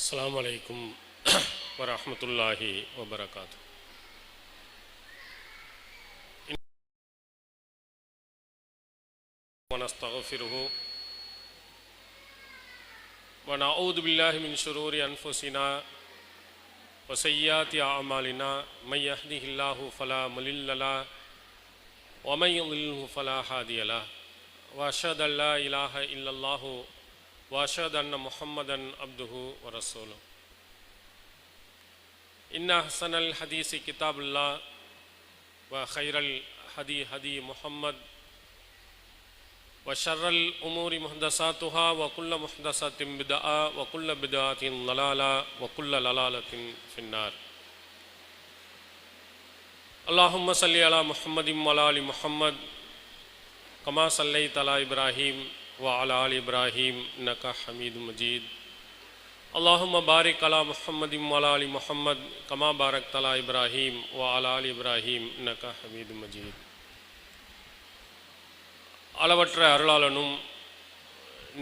அஸ்ஸலாமு அலைக்கும் வரஹ்மத்துல்லாஹி வபரகாத்துஹு. வனஸ்தக்ஃபிருஹு வனஊது பில்லாஹி மின் ஷுரூரி அன்ஃபுஸினா வஸய்யிஆத்தி அஅமாலினா மை யஹ்திஹில்லாஹு ஃபலா முலில்ல லஹு வமை யுضلில்ஹு ஃபலா ஹாதிய லஹு வஅஷ்ஹது அன் லா இலாஹ இல்லல்லாஹு வஅஷ்ஹது அன்ன முஹம்மதன் அப்துஹு வரசூலுஹு. இன்ன அஹ்ஸனல் ஹதீஸி கிதாபுல்லாஹ் வ கைரல் ஹதி ஹதி முஹம்மத் வ ஷர்ரல் உமூரி முஹ்தஸாத்துஹா வ குல்ல முஹ்தஸத்தின் பித்ஆ வ குல்ல பித்ஆத்தின் ضலாலா வ குல்ல லலாலத்தின் ஃபின்னார். அல்லாஹும்ம ஸல்லி அலா முஹம்மதின் வ அலா ஆலி முஹம்மத் கமா ஸல்லைத அலா இப்ராஹீம் வ அலா ஆலி இப்ராஹீம் இன்னக ஹமீதும் மஜீத். அல்லாஹும்ம பாரிக் அலா முஹம்மதின் வ அலா ஆலி முஹம்மத் கமா பாரக்த அலா இப்ராஹீம் வ அலா ஆலி இப்ராஹீம் இன்னக ஹமீதும் மஜீத். அளவற்ற அருளாளனும்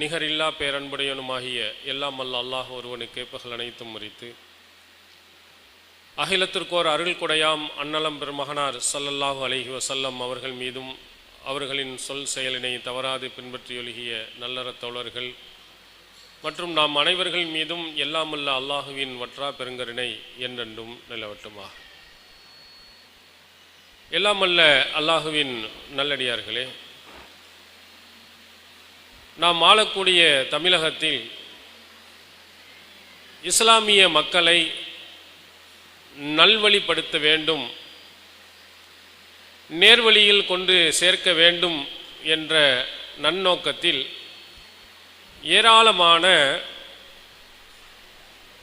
நிகரில்லா பேரன்புடையனுமாகிய எல்லாம் வல்ல அல்லாஹ் ஒருவனுக்கு புகழ் அனைத்தும் முறித்து அகிலத்திற்கோர் அருள் கொடையாம் அன்னலம் பெருமகனார் ஸல்லல்லாஹு அலைஹி வஸல்லம் அவர்கள் மீதும் அவர்களின் சொல் செயலினை தவறாது பின்பற்றியொழுகிய நல்லற தோழர்கள் மற்றும் நாம் அனைவர்கள் மீதும் எல்லாமல்ல அல்லாஹுவின் வற்றா பெருங்கருணை என்றென்றும் நிலவட்டுமாக. எல்லாமல்ல அல்லாஹுவின் நல்லடியார்களே, நாம் ஆளக்கூடிய தமிழகத்தில் இஸ்லாமிய மக்களை நல்வழிப்படுத்த வேண்டும், நேர்வழியில் கொண்டு சேர்க்க வேண்டும் என்ற நன்னோக்கத்தில் ஏராளமான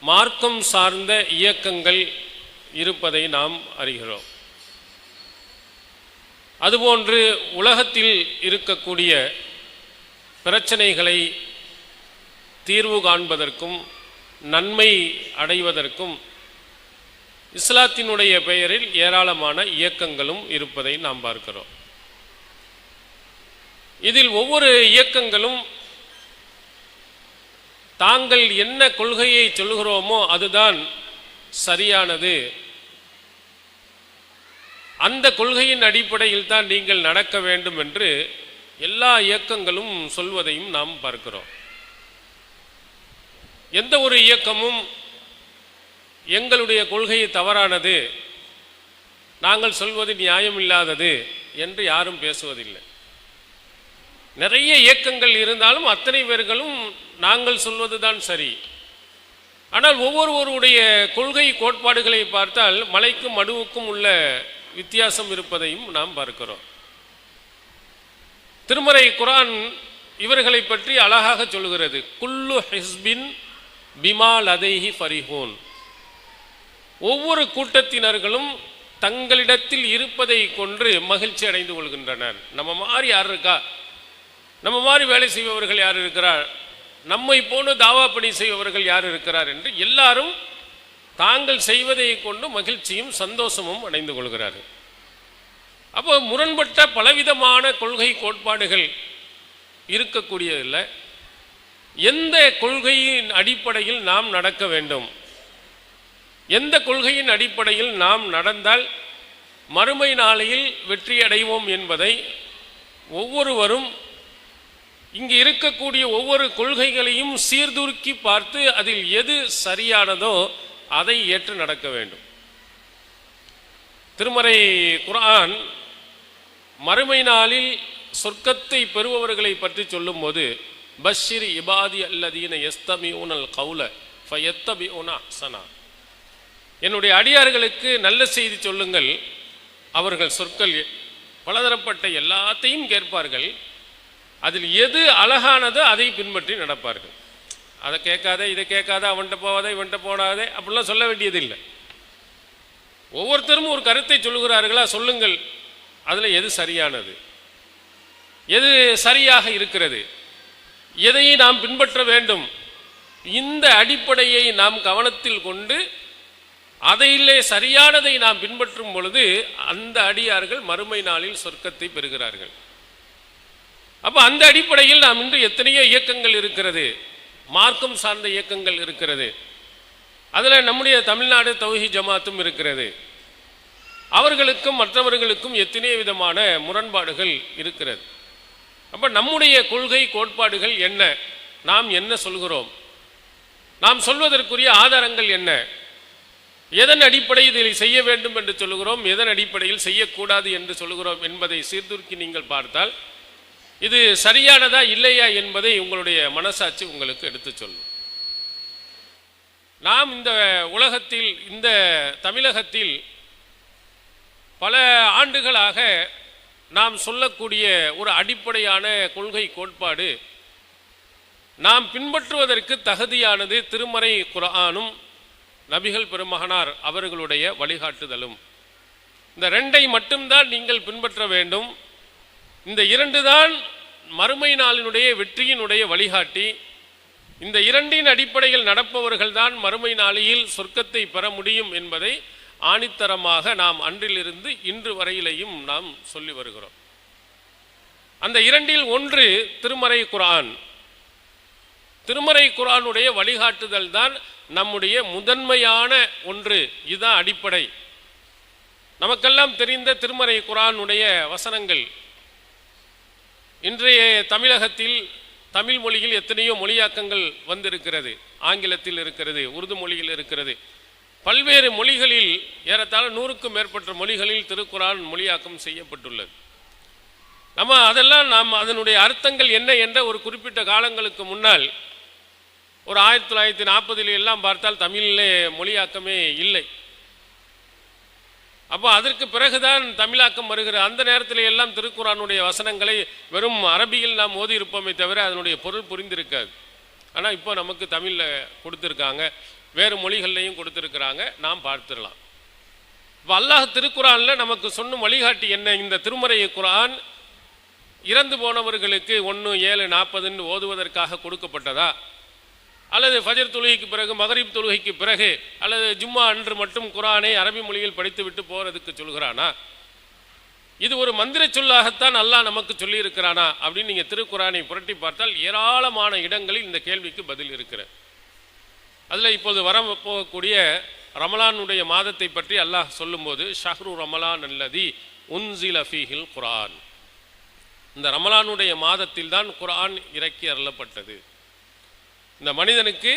மார்க்கம் சார்ந்த இயக்கங்கள் இருப்பதை நாம் அறிகிறோம். அதுபோன்று உலகத்தில் இருக்கக்கூடிய பிரச்சனைகளை தீர்வு காண்பதற்கும் நன்மை அடைவதற்கும் இஸ்லாத்தினுடைய பெயரில் ஏராளமான இயக்கங்களும் இருப்பதை நாம் பார்க்கிறோம். இதில் ஒவ்வொரு இயக்கங்களும் தாங்கள் என்ன கொள்கையை சொல்கிறோமோ அதுதான் சரியானது, அந்த கொள்கையின் அடிப்படையில் தான் நீங்கள் நடக்க வேண்டும் என்று எல்லா இயக்கங்களும் சொல்வதையும் நாம் பார்க்கிறோம். எந்த ஒரு இயக்கமும் எங்களுடைய கொள்கை தவறானது, நாங்கள் சொல்வது நியாயமில்லாதது என்று யாரும் பேசுவதில்லை. நிறைய இயக்கங்கள் இருந்தாலும் அத்தனை பேர்களும் நாங்கள் சொல்வதுதான் சரி. ஆனால் ஒவ்வொருவருடைய கொள்கை கோட்பாடுகளை பார்த்தால் மலைக்கும் மடுவுக்கும் உள்ள வித்தியாசம் இருப்பதையும் நாம் பார்க்கிறோம். திருமறை குர்ஆன் இவர்களை பற்றி அழகாக சொல்கிறது. குல்லு ஹிஸ்பின் பிமா லதைஹி ஃபரிஹூன். ஒவ்வொரு கூட்டத்தினர்களும் தங்களிடத்தில் இருப்பதை கொண்டு மகிழ்ச்சி அடைந்து கொள்கின்றனர். நம்ம மாதிரி யார் இருக்கா, நம்ம மாதிரி வேலை செய்பவர்கள் யார் இருக்கிறார், நம்மை போன்று தாவா பணி செய்பவர்கள் யார் இருக்கிறார் என்று எல்லாரும் தாங்கள் செய்வதை கொண்டு மகிழ்ச்சியும் சந்தோஷமும் அடைந்து கொள்கிறார்கள். அப்போ முரண்பட்ட பலவிதமான கொள்கை கோட்பாடுகள் இருக்கக்கூடியதில்லை. எந்த கொள்கையின் அடிப்படையில் நாம் நடக்க வேண்டும், எந்த கொள்கையின் அடிப்படையில் நாம் நடந்தால் மறுமை நாளையில் வெற்றி அடைவோம் என்பதை ஒவ்வொருவரும் இங்கு இருக்கக்கூடிய ஒவ்வொரு கொள்கைகளையும் சீர்தூக்கி பார்த்து அதில் எது சரியானதோ அதை ஏற்று நடக்க வேண்டும். திருமறை குர்ஆன் மறுமை நாளில் சொர்க்கத்தை பெறுபவர்களை பற்றி சொல்லும்போது பஷ்ஷிர் இபாதி அல்லதீன யஸ்தமிஊனல் கௌல ஃபயத்தபிஊன அஹ்ஸனா, என்னுடைய அடியார்களுக்கு நல்ல செய்தி சொல்லுங்கள், அவர்கள் சொற்கள் பலதரப்பட்ட எல்லாத்தையும் கேட்பார்கள், அதில் எது அழகானதோ அதை பின்பற்றி நடப்பார்கள். அதை கேட்காத இதை கேட்காத அவன்கிட்ட போகாத இவன்கிட்ட போடாதே அப்படிலாம் சொல்ல வேண்டியதில்லை. ஒவ்வொருத்தரும் ஒரு கருத்தை சொல்லுகிறார்களா, சொல்லுங்கள், அதில் எது சரியானது, எது சரியாக இருக்கிறது, எதை நாம் பின்பற்ற வேண்டும், இந்த அடிப்படையை நாம் கவனத்தில் கொண்டு அதையிலே சரியானதை நாம் பின்பற்றும் பொழுது அந்த அடியார்கள் மறுமை நாளில் சொர்க்கத்தை பெறுகிறார்கள். அப்போ அந்த அடிப்படையில் நாம் இன்று எத்தனையோ இயக்கங்கள் இருக்கிறது, மார்க்கம் சார்ந்த இயக்கங்கள் இருக்கிறது. அதில் நம்முடைய தமிழ்நாடு தௌஹீத் ஜமாத்தும் இருக்கிறது. அவர்களுக்கும் மற்றவர்களுக்கும் எத்தனை விதமான முரண்பாடுகள் இருக்கிறது. அப்போ நம்முடைய கொள்கை கோட்பாடுகள் என்ன, நாம் என்ன சொல்கிறோம், நாம் சொல்வதற்குரிய ஆதாரங்கள் என்ன, எதன் அடிப்படையில் இதை செய்ய வேண்டும் என்று சொல்கிறோம், எதன் அடிப்படையில் செய்யக்கூடாது என்று சொல்கிறோம் என்பதை சீர்தூக்கி நீங்கள் பார்த்தால் இது சரியானதா இல்லையா என்பதை உங்களுடைய மனசாட்சி உங்களுக்கு எடுத்து சொல்லும். நாம் இந்த உலகத்தில், இந்த தமிழகத்தில் பல ஆண்டுகளாக நாம் சொல்லக்கூடிய ஒரு அடிப்படையான கொள்கை கோட்பாடு, நாம் பின்பற்றுவதற்கு தகுதியானது திருமறை குர்ஆனும் நபிகள் பெருமகனார் அவர்களுடைய வழிகாட்டுதலும். இந்த ரெண்டை மட்டும்தான் நீங்கள் பின்பற்ற வேண்டும். இந்த இரண்டு தான் மறுமை நாளினுடைய வெற்றியினுடைய வழிகாட்டி. இந்த இரண்டின் அடிப்படையில் நடப்பவர்கள் தான் மறுமை நாளில் சொர்க்கத்தை பெற முடியும் என்பதை ஆணித்தரமாக நாம் அன்றிலிருந்து இன்று வரையிலையும் நாம் சொல்லி வருகிறோம். அந்த இரண்டில் ஒன்று திருமறை குர்ஆன். திருமறை குர்ஆனுடைய வழிகாட்டுதல் தான் நம்முடைய முதன்மையான ஒன்று. இதுதான் அடிப்படை. நமக்கெல்லாம் தெரிந்த திருமறை குர்ஆனுடைய வசனங்கள் இன்றைய தமிழகத்தில் தமிழ் மொழியில் எத்தனையோ மொழியாக்கங்கள் வந்திருக்கிறது. ஆங்கிலத்தில் இருக்கிறது, உருது மொழியில் இருக்கிறது, பல்வேறு மொழிகளில் ஏறத்தாழ 100க்கும் மேற்பட்ட மொழிகளில் திருக்குர்ஆன் மொழியாக்கம் செய்யப்பட்டுள்ளது. அதெல்லாம் நாம் அதனுடைய அர்த்தங்கள் என்ன என்ற ஒரு குறிப்பிட்ட காலங்களுக்கு முன்னால் ஒரு 1940 எல்லாம் பார்த்தால் தமிழிலே மொழியாக்கமே இல்லை. அப்போ அதற்கு பிறகுதான் தமிழாக்கம் வருகிற அந்த நேரத்தில் எல்லாம் திருக்குர்ஆனுடைய வசனங்களை வெறும் அரபியில் நாம் ஓதி இருப்போமே தவிர அதனுடைய பொருள் புரிந்திருக்காது. ஆனால் இப்போ நமக்கு தமிழில் கொடுத்துருக்காங்க, வேறு மொழிகள்லையும் கொடுத்துருக்குறாங்க, நாம் பார்த்துடலாம். இப்போ அல்லாஹ் திருக்குர்ஆனில் நமக்கு சொன்ன வழிகாட்டி என்ன? இந்த திருமறை குர்ஆன் இறந்து போனவர்களுக்கு 1-7-40 ஓதுவதற்காக கொடுக்கப்பட்டதா, அல்லது ஃபஜர் தொழுகைக்கு பிறகு, மகரிப் தொழுகைக்கு பிறகு, அல்லது ஜும்மா அன்று மட்டும் குர்ஆனை அரபி மொழியில் படித்து விட்டு போகிறதுக்கு சொல்கிறானா? இது ஒரு மந்திர சொல்லாகத்தான் அல்லாஹ் நமக்கு சொல்லி இருக்கிறானா அப்படின்னு நீங்கள் திருக்குர்ஆனை புரட்டி பார்த்தால் ஏராளமான இடங்களில் இந்த கேள்விக்கு பதில் இருக்கிறது. அதில் இப்போது வர போகக்கூடிய ரமலானுடைய மாதத்தை பற்றி அல்லாஹ் சொல்லும்போது ஷஹ்ரு ரமலான் அல்லதி உன்சில ஃபீஹில் குர்ஆன், இந்த ரமலானுடைய மாதத்தில் தான் குர்ஆன் இறக்கி அருளப்பட்டது. இந்த மனிதனுக்கு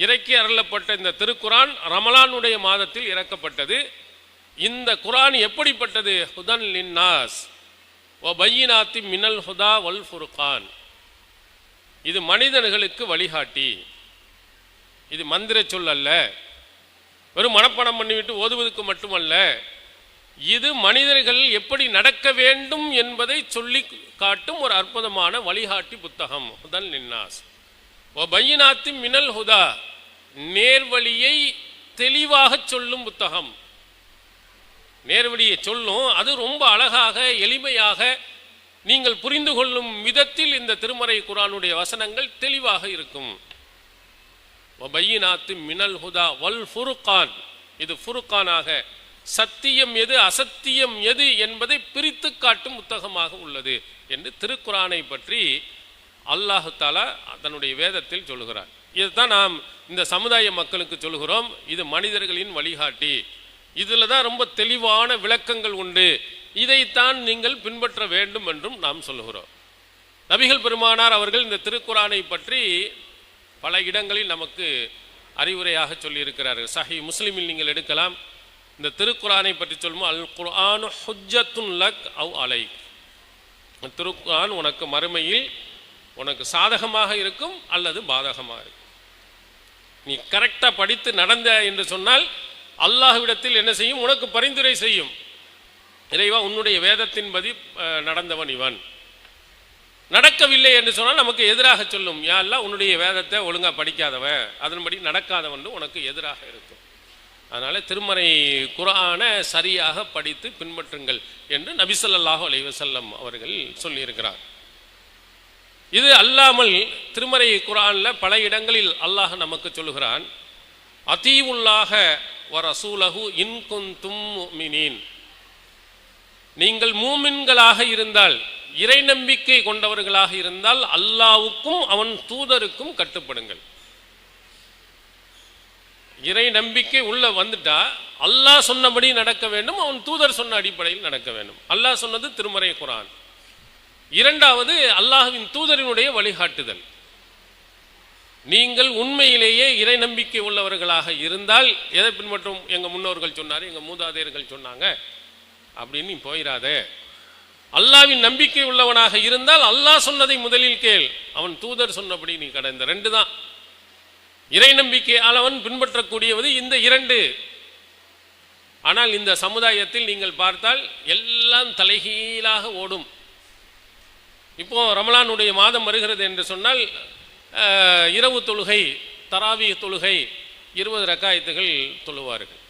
இறக்கி அருளப்பட்ட இந்த திருக்குர்ஆன் ரமலானுடைய மாதத்தில் இறக்கப்பட்டது. இந்த குர்ஆன் எப்படிப்பட்டது? ஹுதன் லின்னாஸ் வ பையினாத்தி மினல் ஹுதா வல் ஃபுர்கான். இது மனிதர்களுக்கு வழிகாட்டி. இது மந்திர சொல் அல்ல, வெறும் மனப்பாடம் பண்ணிவிட்டு ஓதுவதற்கு மட்டுமல்ல. இது மனிதர்கள் எப்படி நடக்க வேண்டும் என்பதை சொல்லி காட்டும் ஒரு அற்புதமான வழிகாட்டி புத்தகம். ஹுதன் லின்னாஸ் வ பையினாத்தி மினல் ஹுதா, நேர்வழியை தெளிவாக சொல்லும் புத்தகம். நேர்வழியை சொல்லும், அது ரொம்ப அழகாக எளிமையாக நீங்கள் புரிந்து கொள்ளும் விதத்தில் இந்த திருமறை குர்ஆனுடைய வசனங்கள் தெளிவாக இருக்கும். வபையினாத்து மினல் ஹுதா வல் ஃபுர்கான், இது ஃபுர்கானாக சத்தியம் எது அசத்தியம் எது என்பதை பிரித்து காட்டும் புத்தகமாக உள்ளது என்று திருக்குர்ஆனை பற்றி அல்லாஹ் தஆலா தன்னுடைய வேதத்தில் சொல்கிறார். இதுதான் நாம் இந்த சமுதாய மக்களுக்கு சொல்கிறோம், இது மனிதர்களின் வழிகாட்டி, இதில் தான் ரொம்ப தெளிவான விளக்கங்கள் உண்டு, இதைத்தான் நீங்கள் பின்பற்ற வேண்டும் என்றும் நாம் சொல்கிறோம். நபிகள் பெருமானார் அவர்கள் இந்த திருக்குர்ஆனை பற்றி பல இடங்களில் நமக்கு அறிவுரையாக சொல்லியிருக்கிறார்கள். சஹீஹ் முஸ்லிமில் நீங்கள் எடுக்கலாம். இந்த திருக்குர்ஆனை பற்றி சொல்லும் அல் குர்ஆனு ஹுஜ்ஜத்துன் லக் அவ் அலைக், திருக்குர்ஆன் உனக்கு மறுமையில் உனக்கு சாதகமாக இருக்கும் அல்லது பாதகமாக இருக்கும். நீ கரெக்டாக படித்து நடந்த என்று சொன்னால் அல்லாஹ்விடத்தில் என்ன செய்யும்? உனக்கு பரிந்துரை செய்யும். இறைவா, உன்னுடைய வேதத்தின்படி நடந்தவன் இவன். நடக்கவில்லை என்று சொன்னால் நமக்கு எதிராக சொல்லும், யா அல்லாஹ் உன்னுடைய வேதத்தை ஒழுங்காக படிக்காதவன், அதன்படி நடக்காதவன் உனக்கு எதிராக இருக்கும். அதனால் திருமறை குர்ஆனை சரியாக படித்து பின்பற்றுங்கள் என்று நபி ஸல்லல்லாஹு அலைஹி வஸல்லம் அவர்கள் சொல்லியிருக்கிறார். இது அல்லாமல் திருமறை குர்ஆனில் பல இடங்களில் அல்லாஹ் நமக்கு சொல்லுகிறான், அதீவுல்லாஹ வ ரசூலஹு இன் குன்தும் முஃமினீன், நீங்கள் மூமின்களாக இருந்தால், இறை நம்பிக்கை கொண்டவர்களாக இருந்தால் அல்லாஹ்வுக்கும் அவன் தூதருக்கும் கட்டுப்படுங்கள். இறை நம்பிக்கை உள்ள வந்துட்டா அல்லாஹ் சொன்னபடி நடக்க வேண்டும், அவன் தூதர் சொன்ன அடிப்படையில் நடக்க வேண்டும். அல்லாஹ் சொன்னது திருமறை குர்ஆன். இரண்டாவது அல்லாஹ்வின் தூதரினுடைய வழிகாட்டுதல். நீங்கள் உண்மையிலேயே இறை நம்பிக்கை உள்ளவர்களாக இருந்தால் எதை பின்பற்றும்? எங்க முன்னோர்கள் சொன்னார், எங்க மூதாதையர்கள் சொன்னாங்க அப்படின்னு நீ போயிடாத. அல்லாஹ்வின் நம்பிக்கை உள்ளவனாக இருந்தால் அல்லாஹ் சொன்னதை முதலில் கேள், அவன் தூதர் சொன்னபடி நீ கடந்த. ரெண்டு தான் இறை நம்பிக்கையாளவன் பின்பற்றக்கூடியது, இந்த இரண்டு. ஆனால் இந்த சமுதாயத்தில் நீங்கள் பார்த்தால் எல்லாம் தலைகீழாக ஓடும். இப்போ ரமலானுடைய மாதம் வருகிறது என்று சொன்னால் இரவு தொழுகை, தராவி தொழுகை 20 ரக்காயத்துகள் தொழுவார்கள்.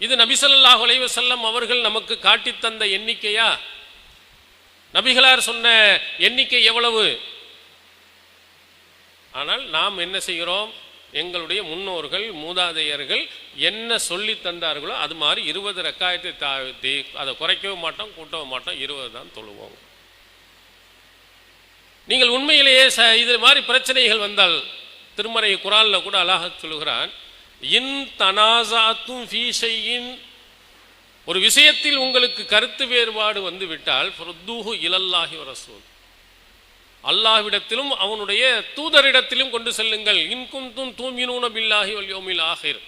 இது நபி ஸல்லல்லாஹு அலைஹி வஸல்லம் அவர்கள் நமக்கு காட்டித்தந்த எண்ணிக்கையா? நபிகளார் சொன்ன எண்ணிக்கை எவ்வளவு? ஆனால் நாம் என்ன செய்கிறோம்? எங்களுடைய முன்னோர்கள் மூதாதையர்கள் என்ன சொல்லி தந்தார்களோ அது மாதிரி 20 ரக்காயத்தை அதை குறைக்கவும் மாட்டோம், கூட்டவும் மாட்டோம், 20 தான் தொழுவோம். நீங்கள் உண்மையிலேயே இது மாதிரி பிரச்சனைகள் வந்தால் திருமறை குர்ஆன்ல கூட அல்லாஹ் சொல்கிறான், இன் தனாசாத்தும் ஃபீ ஷைஇன், ஒரு விஷயத்தில் உங்களுக்கு கருத்து வேறுபாடு வந்து விட்டால் ஃபருத்தூஹு இலல்லாஹி வ ரசூல், அல்லாஹ்விடத்திலும் அவனுடைய தூதரிடத்திலும் கொண்டு செல்லுங்கள். இன் குன்தும் தூமினூன பில்லாஹி வல் யௌமில் ஆகிர்,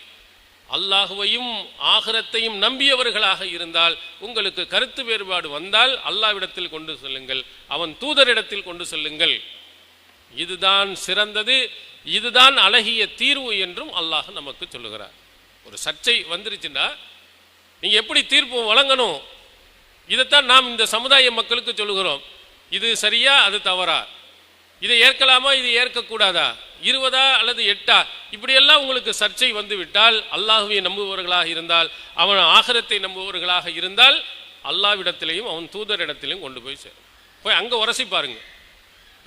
அல்லாஹுவையும் ஆகிரத்தையும் நம்பியவர்களாக இருந்தால் உங்களுக்கு கருத்து வேறுபாடு வந்தால் அல்லாஹ்விடத்தில் கொண்டு செல்லுங்கள், அவன் தூதரிடத்தில் கொண்டு செல்லுங்கள். இதுதான் சிறந்தது, இதுதான் அழகிய தீர்வு என்றும் அல்லாஹ் நமக்கு சொல்லுகிறார். ஒரு சர்ச்சை வந்துருச்சுன்னா நீங்க எப்படி தீர்ப்பு வழங்கணும், இதைத்தான் நாம் இந்த சமுதாய மக்களுக்கு சொல்லுகிறோம். இது சரியா, அது தவறா, இதை ஏற்கலாமா, இது ஏற்கக்கூடாதா, 20 அல்லது 8, இப்படியெல்லாம் உங்களுக்கு சர்ச்சை வந்து விட்டால், அல்லாஹுவை நம்புபவர்களாக இருந்தால், அவன் ஆகிரத்தை நம்புபவர்களாக இருந்தால் அல்லாஹ்விடத்திலையும் அவன் தூதரிடத்திலையும் கொண்டு போய் சேரும். போய் அங்கே உரசி பாருங்க,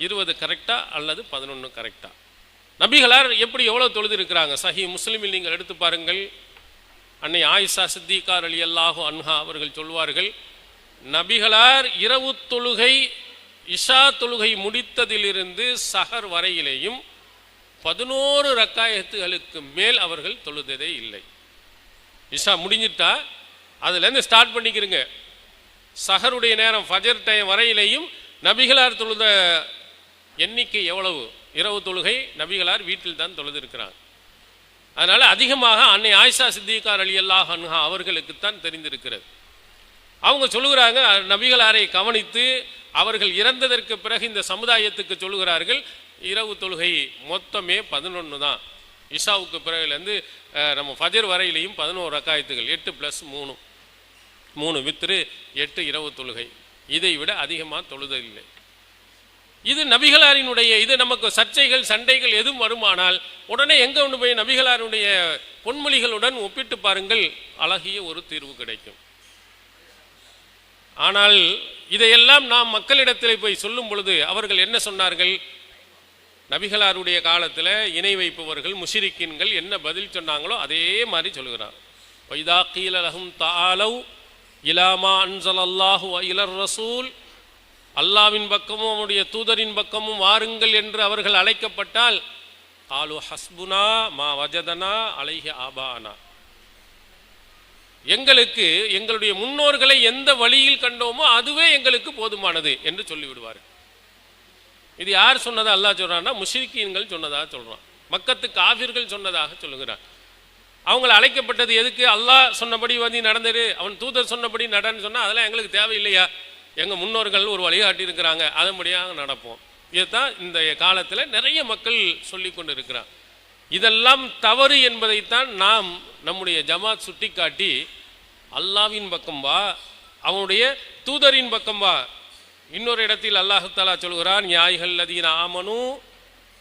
20 கரெக்டா அல்லது 11 கரெக்டா. நபிகளார் எப்படி எவ்வளவு தொழுது இருக்கிறாங்க? சஹீஹ் முஸ்லிமில் நீங்கள் எடுத்து பாருங்கள். அன்னை ஆயிஷா சித்திகா ரலியல்லாஹு அன்ஹா அவர்கள் சொல்வார்கள், நபிகளார் இரவு தொழுகை இஷா தொழுகை முடித்ததிலிருந்து சஹர் வரையிலேயும் 11 ரக்காயத்துகளுக்கு மேல் அவர்கள் தொழுததே இல்லை. இஷா முடிஞ்சிட்டா அதுலேருந்து ஸ்டார்ட் பண்ணிக்கிறங்க. சஹருடைய நேரம் ஃபஜர் டைம் வரையிலேயும் நபிகளார் தொழுத எண்ணிக்கை எவ்வளவு? இரவு தொழுகை நபிகளார் வீட்டில் தான் தொழுது இருக்கிறாங்க. அதனால அதிகமாக அன்னை ஆயிஷா சித்திகா ரலியல்லாஹு அன்ஹா அவர்களுக்குத்தான் தெரிந்திருக்கிறது. அவங்க சொல்லுகிறாங்க, நபிகளாரை கவனித்து அவர்கள் இறந்ததற்கு பிறகு இந்த சமுதாயத்துக்கு சொல்லுகிறார்கள், இரவு தொழுகை மொத்தமே 11 தான். இஷாவுக்கு பிறகுலேருந்து நம்ம ஃபஜர் வரையிலையும் 11 ரக்காயத்துகள், 8 + 3, 3 வித்ரு 8 இரவு தொழுகை. இதை விட அதிகமாக தொழுதல். இது நபிகளாரினுடைய, இது நமக்கு சர்ச்சைகள் சண்டைகள் எதுவும் வருமானால் உடனே எங்கே கொண்டு போய் நபிகளாருடைய பொன்மொழிகளுடன் ஒப்பிட்டு பாருங்கள், அழகிய ஒரு தீர்வு கிடைக்கும். ஆனால் இதையெல்லாம் நாம் மக்களிடத்தில் போய் சொல்லும் பொழுது அவர்கள் என்ன சொன்னார்கள்? நபிகளாருடைய காலத்தில் இணை வைப்பவர்கள் முஷ்ரிக்கீன்கள் என்ன பதில் சொன்னாங்களோ அதே மாதிரி சொல்கிறார். வைதா கீல லஹும் தஆலவ் இலா மா அன்ஸலல்லாஹு வ இலர் ரசூல், அல்லாஹ்வின் பக்கமும் அவனுடைய தூதரின் பக்கமும் வாருங்கள் என்று அவர்கள் அழைக்கப்பட்டால், காலு ஹஸ்புனா மா வஜதனா அலைஹி ஆபானா, எங்களுக்கு எங்களுடைய முன்னோர்களை எந்த வழியில் கண்டோமோ அதுவே எங்களுக்கு போதுமானது என்று சொல்லிவிடுவார். இது யார் சொன்னதா அல்லாஹ் சொல்றான்னா, முஷ்ரிக்கீன்கள் சொன்னதாக சொல்றான், மக்கத்து காஃபிர்கள் சொன்னதாக சொல்லுகிறான். அவங்களை அழைக்கப்பட்டது எதுக்கு? அல்லாஹ் சொன்னபடி வந்து நடந்துரு, அவன் தூதர் சொன்னபடி நடன்னு சொன்னா அதெல்லாம் எங்களுக்கு தேவையில்லையா? எங்கள் முன்னோர்கள் ஒரு வழிகாட்டி இருக்கிறாங்க, அதன்படியாக நடப்போம். இதுதான் இந்த காலத்தில் நிறைய மக்கள் சொல்லி கொண்டு இருக்கிறார். இதெல்லாம் தவறு என்பதைத்தான் நாம் நம்முடைய ஜமாத் சுட்டி காட்டி, அல்லாஹ்வின் பக்கம் வா, அவனுடைய தூதரின் பக்கம் வா. இன்னொரு இடத்தில் அல்லாஹ் தஆலா சொல்கிறான், யா அய்யுஹல்லதீன ஆமனூ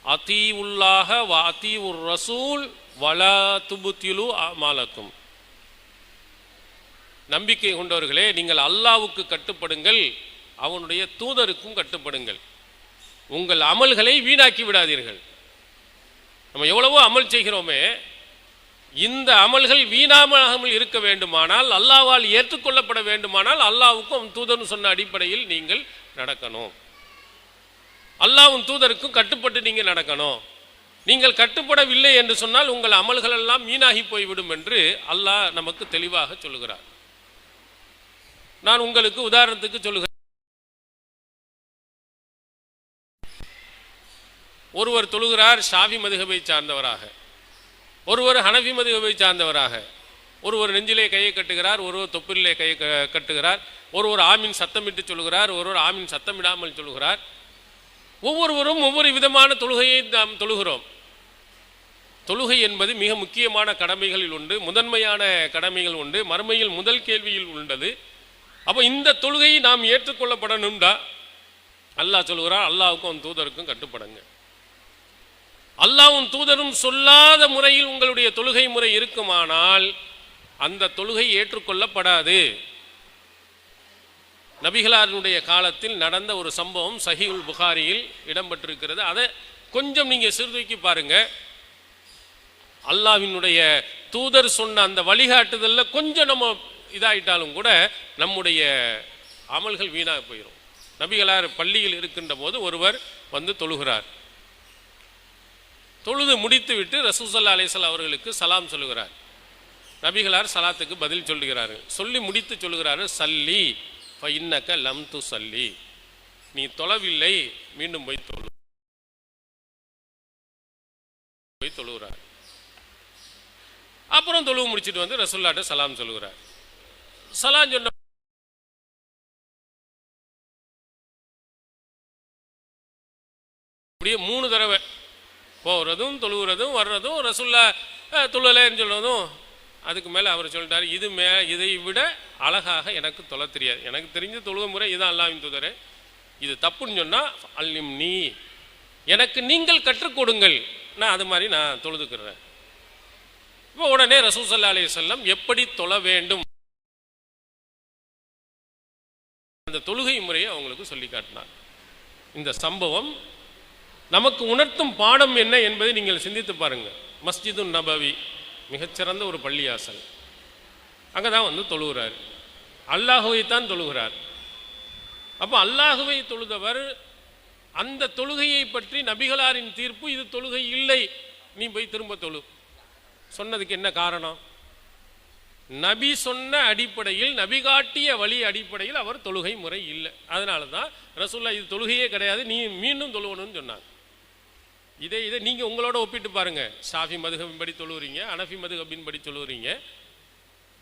அதீஉல்லாஹ வ அதீஉர் ரசூல் வலா துப்திலு அமாலக்கும், நம்பிக்கை கொண்டவர்களே நீங்கள் அல்லாஹ்வுக்கு கட்டுப்படுங்கள், அவனுடைய தூதருக்கும் கட்டுப்படுங்கள், உங்கள் அமல்களை வீணாக்கி விடாதீர்கள். நம்ம எவ்வளவோ அமல் செய்கிறோமே, இந்த அமல்கள் வீணாமல் இருக்க வேண்டுமானால், அல்லாஹ்வால் ஏற்றுக்கொள்ளப்பட வேண்டுமானால் அல்லாஹ்வுக்கும் தூதரும் சொன்ன அடிப்படையில் நீங்கள் நடக்கணும், அல்லாஹ்வும் தூதருக்கும் கட்டுப்பட்டு நீங்கள் நடக்கணும். நீங்கள் கட்டுப்படவில்லை என்று சொன்னால் உங்கள் அமல்கள் எல்லாம் வீணாகி போய்விடும் என்று அல்லாஹ் நமக்கு தெளிவாக சொல்லுகிறார். நான் உங்களுக்கு உதாரணத்துக்கு சொல்லுகிறேன். ஒருவர் தொழுகிறார் ஷாஃபி மதுஹபை சார்ந்தவராக, ஒருவர் ஹனஃபி மதுஹபை சார்ந்தவராக, ஒருவர் நெஞ்சிலே கையை கட்டுகிறார், ஒருவர் தொப்பிலே கையை கட்டுகிறார், ஒருவர் ஆமீன் சத்தமிட்டு சொல்லுகிறார், ஒருவர் ஆமீன் சத்தமிடாமல் சொல்லுகிறார். ஒவ்வொருவரும் ஒவ்வொரு விதமான தொழுகையை நாம் தொழுகிறோம். தொழுகை என்பது மிக முக்கியமான கடமைகளில் உண்டு, முதன்மையான கடமைகள் உண்டு, மறுமையில் முதல் கேள்வியில் உள்ளது. அப்போ இந்த தொழுகையை நாம் ஏற்றுக்கொள்ளப்படணும்டா அல்லாஹ் சொல்லுகிறார், அல்லாஹ்வுக்கும் அவன் தூதருக்கும் கட்டுப்படுங்க. அல்லாஹ்வும் தூதரும் சொல்லாத முறையில் உங்களுடைய தொழுகை முறை இருக்குமானால் அந்த தொழுகை ஏற்றுக்கொள்ளப்படாது. நபிகளாருடைய காலத்தில் நடந்த ஒரு சம்பவம் சஹீஹுல் புகாரியில் இடம்பெற்றிருக்கிறது. அதை கொஞ்சம் நீங்கள் சீர்தூக்கி பாருங்க. அல்லாஹ்வினுடைய தூதர் சொன்ன அந்த வழிகாட்டுதலில் கொஞ்சம் நம்ம இதாயிட்டாலும் கூட நம்முடைய அமல்கள் வீணாக போயிடும். நபிகளார் பள்ளியில் இருக்கின்ற போது ஒருவர் வந்து தொழுகிறார். தொழுது முடித்து விட்டு ரசூல் ஸல்லல்லாஹு அலைஹி வஸல்லம் அவர்களுக்கு சலாம் சொல்லுகிறார். நபிகளார் சலாத்துக்கு பதில் சொல்லுகிறார்கள். சொல்லி முடித்து சொல்லுகிறார்கள், சல்லி ஃபஇன்னக லம் துஸல்லி, நீ தொழவில்லை, மீண்டும் போய் தொழுகிறார். அப்புறம் தொழுவு முடிச்சுட்டு வந்து ரசூலுல்லாஹ்ட்ட சலாம் சொல்லுகிறார். சலாம் சொன்ன அப்படியே 3 தடவை போகிறதும் தொழுகிறதும் வர்றதும் ரசூல்லா தொழலைன்னு சொல்றதும், அதுக்கு மேலே அவர் சொல்லிட்டார், இதை விட அழகாக எனக்கு தொழ தெரியாது, எனக்கு தெரிஞ்ச தொழுகை முறை இதான் அல்லாஹ்வின் தூதரே, இது தப்புன்னு சொன்னால் அல்லிம் நீ, எனக்கு நீங்கள் கற்றுக் கொடுங்கள், நான் அது மாதிரி நான் தொழுதுக்கிறேன். இப்போ உடனே ரசூல் ஸல்லல்லாஹு அலைஹி வஸல்லம் எப்படி தொழ வேண்டும் அந்த தொழுகை முறையை அவங்களுக்கு சொல்லி காட்டினார். இந்த சம்பவம் நமக்கு உணர்த்தும் பாடம் என்ன என்பதை நீங்கள் சிந்தித்து பாருங்கள். மஸ்ஜிது நபவி மிகச்சிறந்த ஒரு பள்ளியாசல், அங்கே தான் வந்து தொழுகிறார், அல்லாஹுவை தான் தொழுகிறார். அப்போ அல்லாஹுவை தொழுதவர் அந்த தொழுகையை பற்றி நபிகளாரின் தீர்ப்பு இது தொழுகை இல்லை, நீ போய் திரும்ப தொழு சொன்னதுக்கு என்ன காரணம்? நபி சொன்ன அடிப்படையில், நபி காட்டிய வழி அடிப்படையில் அவர் தொழுகை முறை இல்லை. அதனால தான் ரசூலுல்லாஹ் இது தொழுகையே கிடையாது, நீ மீண்டும் தொழுவணும்னு சொன்னாங்க. இதை நீங்கள் உங்களோட ஒப்பிட்டு பாருங்க. ஷாஃபி மதுஹபின் படி தொழுகிறீங்க, ஹனஃபி மதுஹபின் படி தொழுகிறீங்க.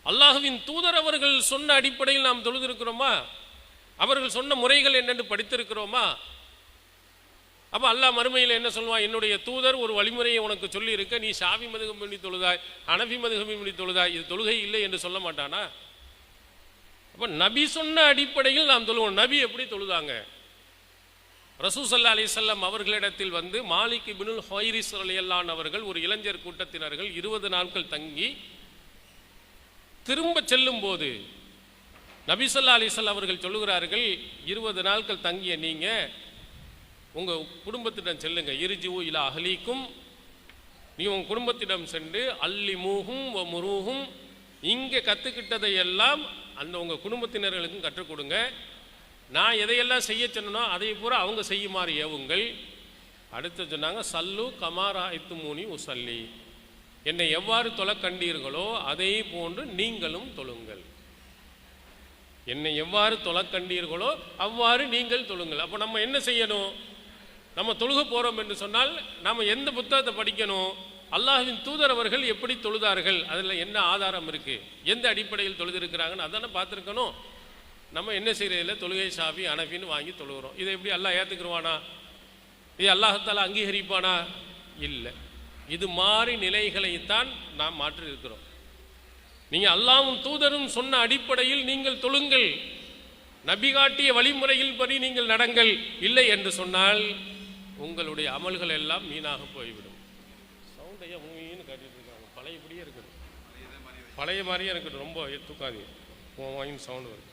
அல்லாஹ்வின் தூதர் அவர்கள் சொன்ன அடிப்படையில் நாம் தொழுதிருக்கிறோமா? அவர்கள் சொன்ன முறைகள் என்னென்று படித்திருக்கிறோமா? அப்போ அல்லாஹ் மறுமையில் என்ன சொல்லுவான்? என்னுடைய தூதர் ஒரு வழிமுறையை உனக்கு சொல்லி இருக்க, நீ ஷாஃபி மதுஹபின் படி தொழுதாய், ஹனஃபி மதுஹபின் படி தொழுதாய், இது தொழுகை இல்லை என்று சொல்ல மாட்டானா? அப்போ நபி சொன்ன அடிப்படையில் நாம் தொழுவோம். நபி எப்படி தொழுதாங்க? ரசூல் ஸல்லல்லாஹு அலைஹி வஸல்லம் அவர்களிடத்தில் வந்து மாலிக் இப்னுல் ஹுவைரிஸ் ரலியல்லாஹு அவர்கள் ஒரு இளைஞர் கூட்டத்தினர்கள் 20 நாட்கள் தங்கி திரும்ப செல்லும் போது நபி ஸல்லல்லாஹு அலைஹி வஸல்லம் அவர்கள் சொல்லுகிறார்கள், 20 நாட்கள் தங்கிய நீங்க உங்க குடும்பத்திடம் செல்லுங்க, இர்ஜிஉ இலா அஹ்லீக்கும், நீ உங்க குடும்பத்திடம் சென்று அல்லிமூஹும் வ முரூஹும், இங்கே கற்றுக்கிட்டதை எல்லாம் அந்த உங்க குடும்பத்தினர்களுக்கும் கற்றுக் கொடுங்க. நான் எதையெல்லாம் செய்ய சொன்னனோ அதை பூரா அவங்க செய்யுமாறு ஏவுங்கள். அடுத்து சொன்னாங்க, சல்லு கமாரா இத்துமூனி உசல்லி, என்னை எவ்வாறு தொழ கண்டீர்களோ அதை போன்று நீங்களும் தொழுங்கள். என்னை எவ்வாறு தொழ கண்டீர்களோ அவ்வாறு நீங்கள் தொழுங்கள். அப்போ நம்ம என்ன செய்யணும்? நம்ம தொழுக போகிறோம் என்று சொன்னால் நம்ம எந்த புத்தகத்தை படிக்கணும்? அல்லாஹ்வின் தூதர் அவர்கள் எப்படி தொழுதார்கள், அதில் என்ன ஆதாரம் இருக்குது, எந்த அடிப்படையில் தொழுதிருக்கிறாங்கன்னு அதானே பார்த்துருக்கணும். நம்ம என்ன செய்யறதில்ல, தொழுகை ஷாஃபி ஹனஃபின்னு வாங்கி தொழுகிறோம். இதை எப்படி அல்லாஹ் ஏற்றுக்குருவானா? இது அல்லாஹ்தாலா அங்கீகரிப்பானா? இல்லை. இது மாதிரி நிலைகளைத்தான் நாம் மாற்றி இருக்கிறோம். நீங்கள் அல்லாஹ்வும் தூதரும் சொன்ன அடிப்படையில் நீங்கள் தொழுங்கள், நபி காட்டிய வழிமுறையில் படி நீங்கள் நடங்கள். இல்லை என்று சொன்னால் உங்களுடைய அமல்கள் எல்லாம் வீணாக போய்விடும். சவுண்டையா மூவின்னு காட்டிட்டு இருக்காங்க, பழையபடியே இருக்கணும், பழைய மாதிரியே இருக்கட்டும், ரொம்ப தூக்காதீங்க, வாங்கின்னு சவுண்டு வருது.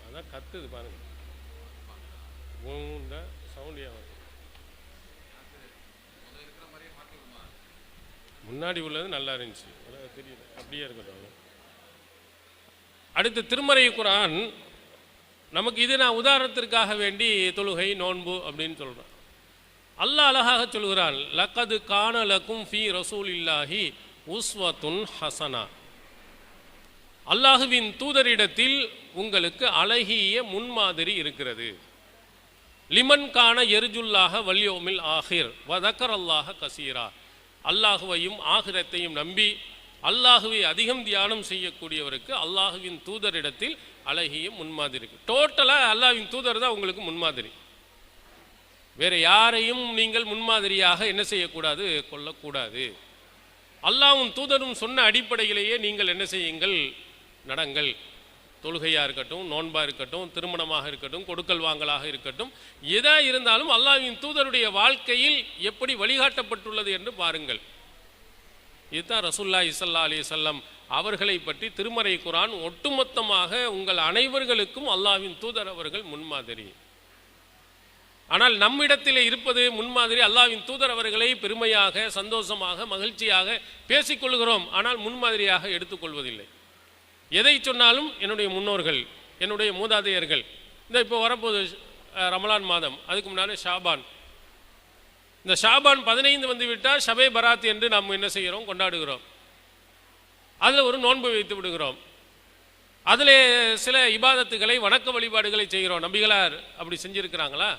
அதான் கத்துது பாருங்க, சவுண்டியா வருது. முன்னாடி உள்ளது நல்லா இருந்துச்சு, தெரியல, அப்படியே இருக்கட்டும். அடுத்து திருமறை குர்ஆன் நமக்கு இது நான் உதாரணத்திற்காக வேண்டி தொழுகை நோன்பு அப்படின்னு சொல்கிறேன். அல்லாஹ் அழகாக சொல்கிறான், லக்கது கான லக்கும் ஃபீ ரசூலில்லாஹி உஸ்வத்துன் ஹசனா. அல்லாஹுவின் தூதரிடத்தில் உங்களுக்கு அழகிய முன்மாதிரி இருக்கிறது. லிமன் கான எர்ஜுல்லாஹ வல்யோமில் ஆஹிர் வதக்கர் அல்லாஹ கசீரா. அல்லாஹுவையும் ஆகிரத்தையும் நம்பி அல்லாஹுவை அதிகம் தியானம் செய்யக்கூடியவருக்கு அல்லாஹுவின் தூதரிடத்தில் அழகிய முன்மாதிரி இருக்கு. டோட்டலாக அல்லாஹ்வின் தூதர் தான் உங்களுக்கு முன்மாதிரி. வேற யாரையும் நீங்கள் முன்மாதிரியாக என்ன செய்யக்கூடாது, கொள்ளக்கூடாது. அல்லாஹ்வும் தூதரும் சொன்ன அடிப்படையிலேயே நீங்கள் என்ன செய்யுங்கள், நடங்கள். தொழுகையாக இருக்கட்டும், நோன்பாக இருக்கட்டும், திருமணமாக இருக்கட்டும், கொடுக்கல் வாங்கலாக இருக்கட்டும், எதா இருந்தாலும் அல்லாஹ்வின் தூதருடைய வாழ்க்கையில் எப்படி வழிகாட்டப்பட்டுள்ளது என்று பாருங்கள். இதுதான் ரசூலுல்லாஹி ஸல்லல்லாஹு அலைஹி வஸல்லம் அவர்களை பற்றி திருமறை குர்ஆன் ஒட்டுமொத்தமாக உங்கள் அனைவர்களுக்கும் அல்லாஹ்வின் தூதர் அவர்கள் முன்மாதிரி. ஆனால் நம்மிடத்தில் இருப்பது முன்மாதிரி அல்லாஹ்வின் தூதர் அவர்களை பெருமையாக, சந்தோஷமாக, மகிழ்ச்சியாக பேசிக்கொள்கிறோம். ஆனால் முன்மாதிரியாக எடுத்துக்கொள்வதில்லை. எதை சொன்னாலும் என்னுடைய முன்னோர்கள், என்னுடைய மூதாதையர்கள். இந்த இப்போ வரப்போது ரமலான் மாதம், அதுக்கு முன்னாலே ஷாபான். இந்த ஷாபான் 15 வந்து விட்டால் ஷபே பராத் என்று நாம் என்ன செய்கிறோம், கொண்டாடுகிறோம். அதில் ஒரு நோன்பு வைத்து விடுகிறோம். அதில் சில இபாதத்துகளை, வணக்க வழிபாடுகளை செய்கிறோம். நபிகளார் அப்படி செஞ்சிருக்கிறாங்களா?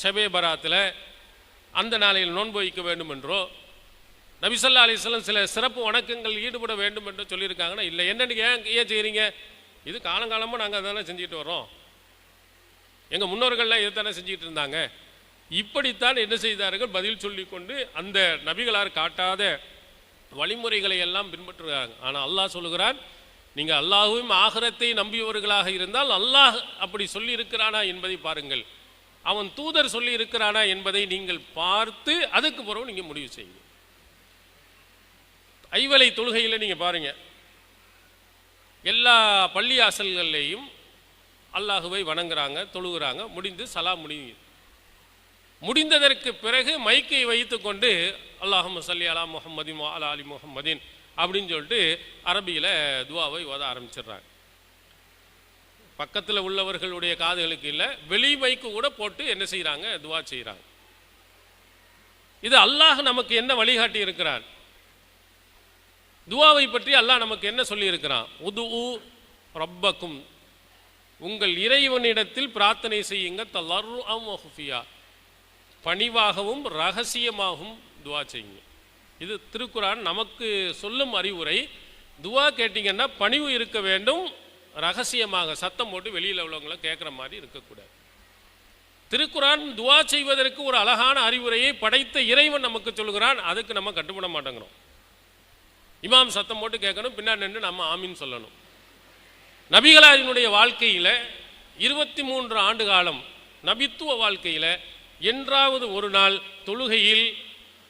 ஷபே பராத்தில் அந்த நாளையில் நோன்பு வைக்க வேண்டும் என்றோ, நபி ஸல்லல்லாஹு அலைஹி வஸல்லம் சில சிறப்பு வணக்கங்கள் ஈடுபட வேண்டும் என்று சொல்லியிருக்காங்கன்னா இல்லை. என்னன்னு ஏன் செய்கிறீங்க? இது காலங்காலமாக நாங்கள் அதானே செஞ்சுட்டு வரோம், எங்கள் முன்னோர்கள்லாம் இதைத்தானே செஞ்சுட்டு இருந்தாங்க. இப்படித்தான் என்ன செய்தார்கள், பதில் சொல்லி கொண்டு அந்த நபிகளார் காட்டாத வழிமுறைகளை எல்லாம் பின்பற்றுகிறாங்க. ஆனால் அல்லாஹ் சொல்லுகிறான், நீங்கள் அல்லாஹ்வையும் ஆகிரத்தை நம்பியவர்களாக இருந்தால் அல்லாஹ் அப்படி சொல்லி இருக்கிறானா என்பதை பாருங்கள், அவன் தூதர் சொல்லி இருக்கிறானா என்பதை நீங்கள் பார்த்து அதுக்கு பிறகு நீங்கள் முடிவு செய்யுங்க. ஐவலை தொழுகையில் நீங்கள் பாருங்க, எல்லா பள்ளியாசல்கள்லேயும் அல்லாஹுவை வணங்குறாங்க, தொழுகிறாங்க. முடிந்து சலாம் முடிந்ததற்கு பிறகு மைக்கை வைத்து கொண்டு அல்லாஹும்ம ஸல்லி அலா முஹம்மதின் வ அலா ஆலி முஹம்மதின் அப்படின்னு சொல்லிட்டு அரபியில் துவாவை ஓத ஆரம்பிச்சிடுறாங்க. பக்கத்தில் உள்ளவர்களுடைய காதுகளுக்கு இல்லை, வெளி மைக்கு கூட போட்டு என்ன செய்கிறாங்க, துவா செய்கிறாங்க. இது அல்லாஹ் நமக்கு என்ன வழிகாட்டி இருக்கிறான்? துவாவை பற்றி அல்லாஹ் நமக்கு என்ன சொல்லி இருக்கிறான்? உதுஉ ரப்பக்கும், உங்கள் இறைவனிடத்தில் பிரார்த்தனை செய்யுங்க, தலர்ருஅம் வ குஃபியா, பணிவாகவும் ரகசியமாகவும் துவா செய்யுங்க. இது திருக்குர்ஆன் நமக்கு சொல்லும் அறிவுரை. துவா கேட்டிங்கன்னா பணிவு இருக்க வேண்டும், ரகசியமாக சத்தம் போட்டு வெளியில் உள்ளவங்களை கேட்குற மாதிரி இருக்கக்கூடாது. திருக்குர்ஆன் துவா செய்வதற்கு ஒரு அழகான அறிவுரையை படைத்த இறைவன் நமக்கு சொல்கிறான். அதுக்கு நம்ம கட்டுப்பட மாட்டேங்கிறோம். இமாம் சத்தம் போட்டு கேட்கணும், பின்னாடி நின்று நம்ம ஆமீன் சொல்லணும். நபிகளாரினுடைய வாழ்க்கையில் 23 ஆண்டு காலம் நபித்துவ வாழ்க்கையில் என்றாவது ஒரு நாள் தொழுகையில்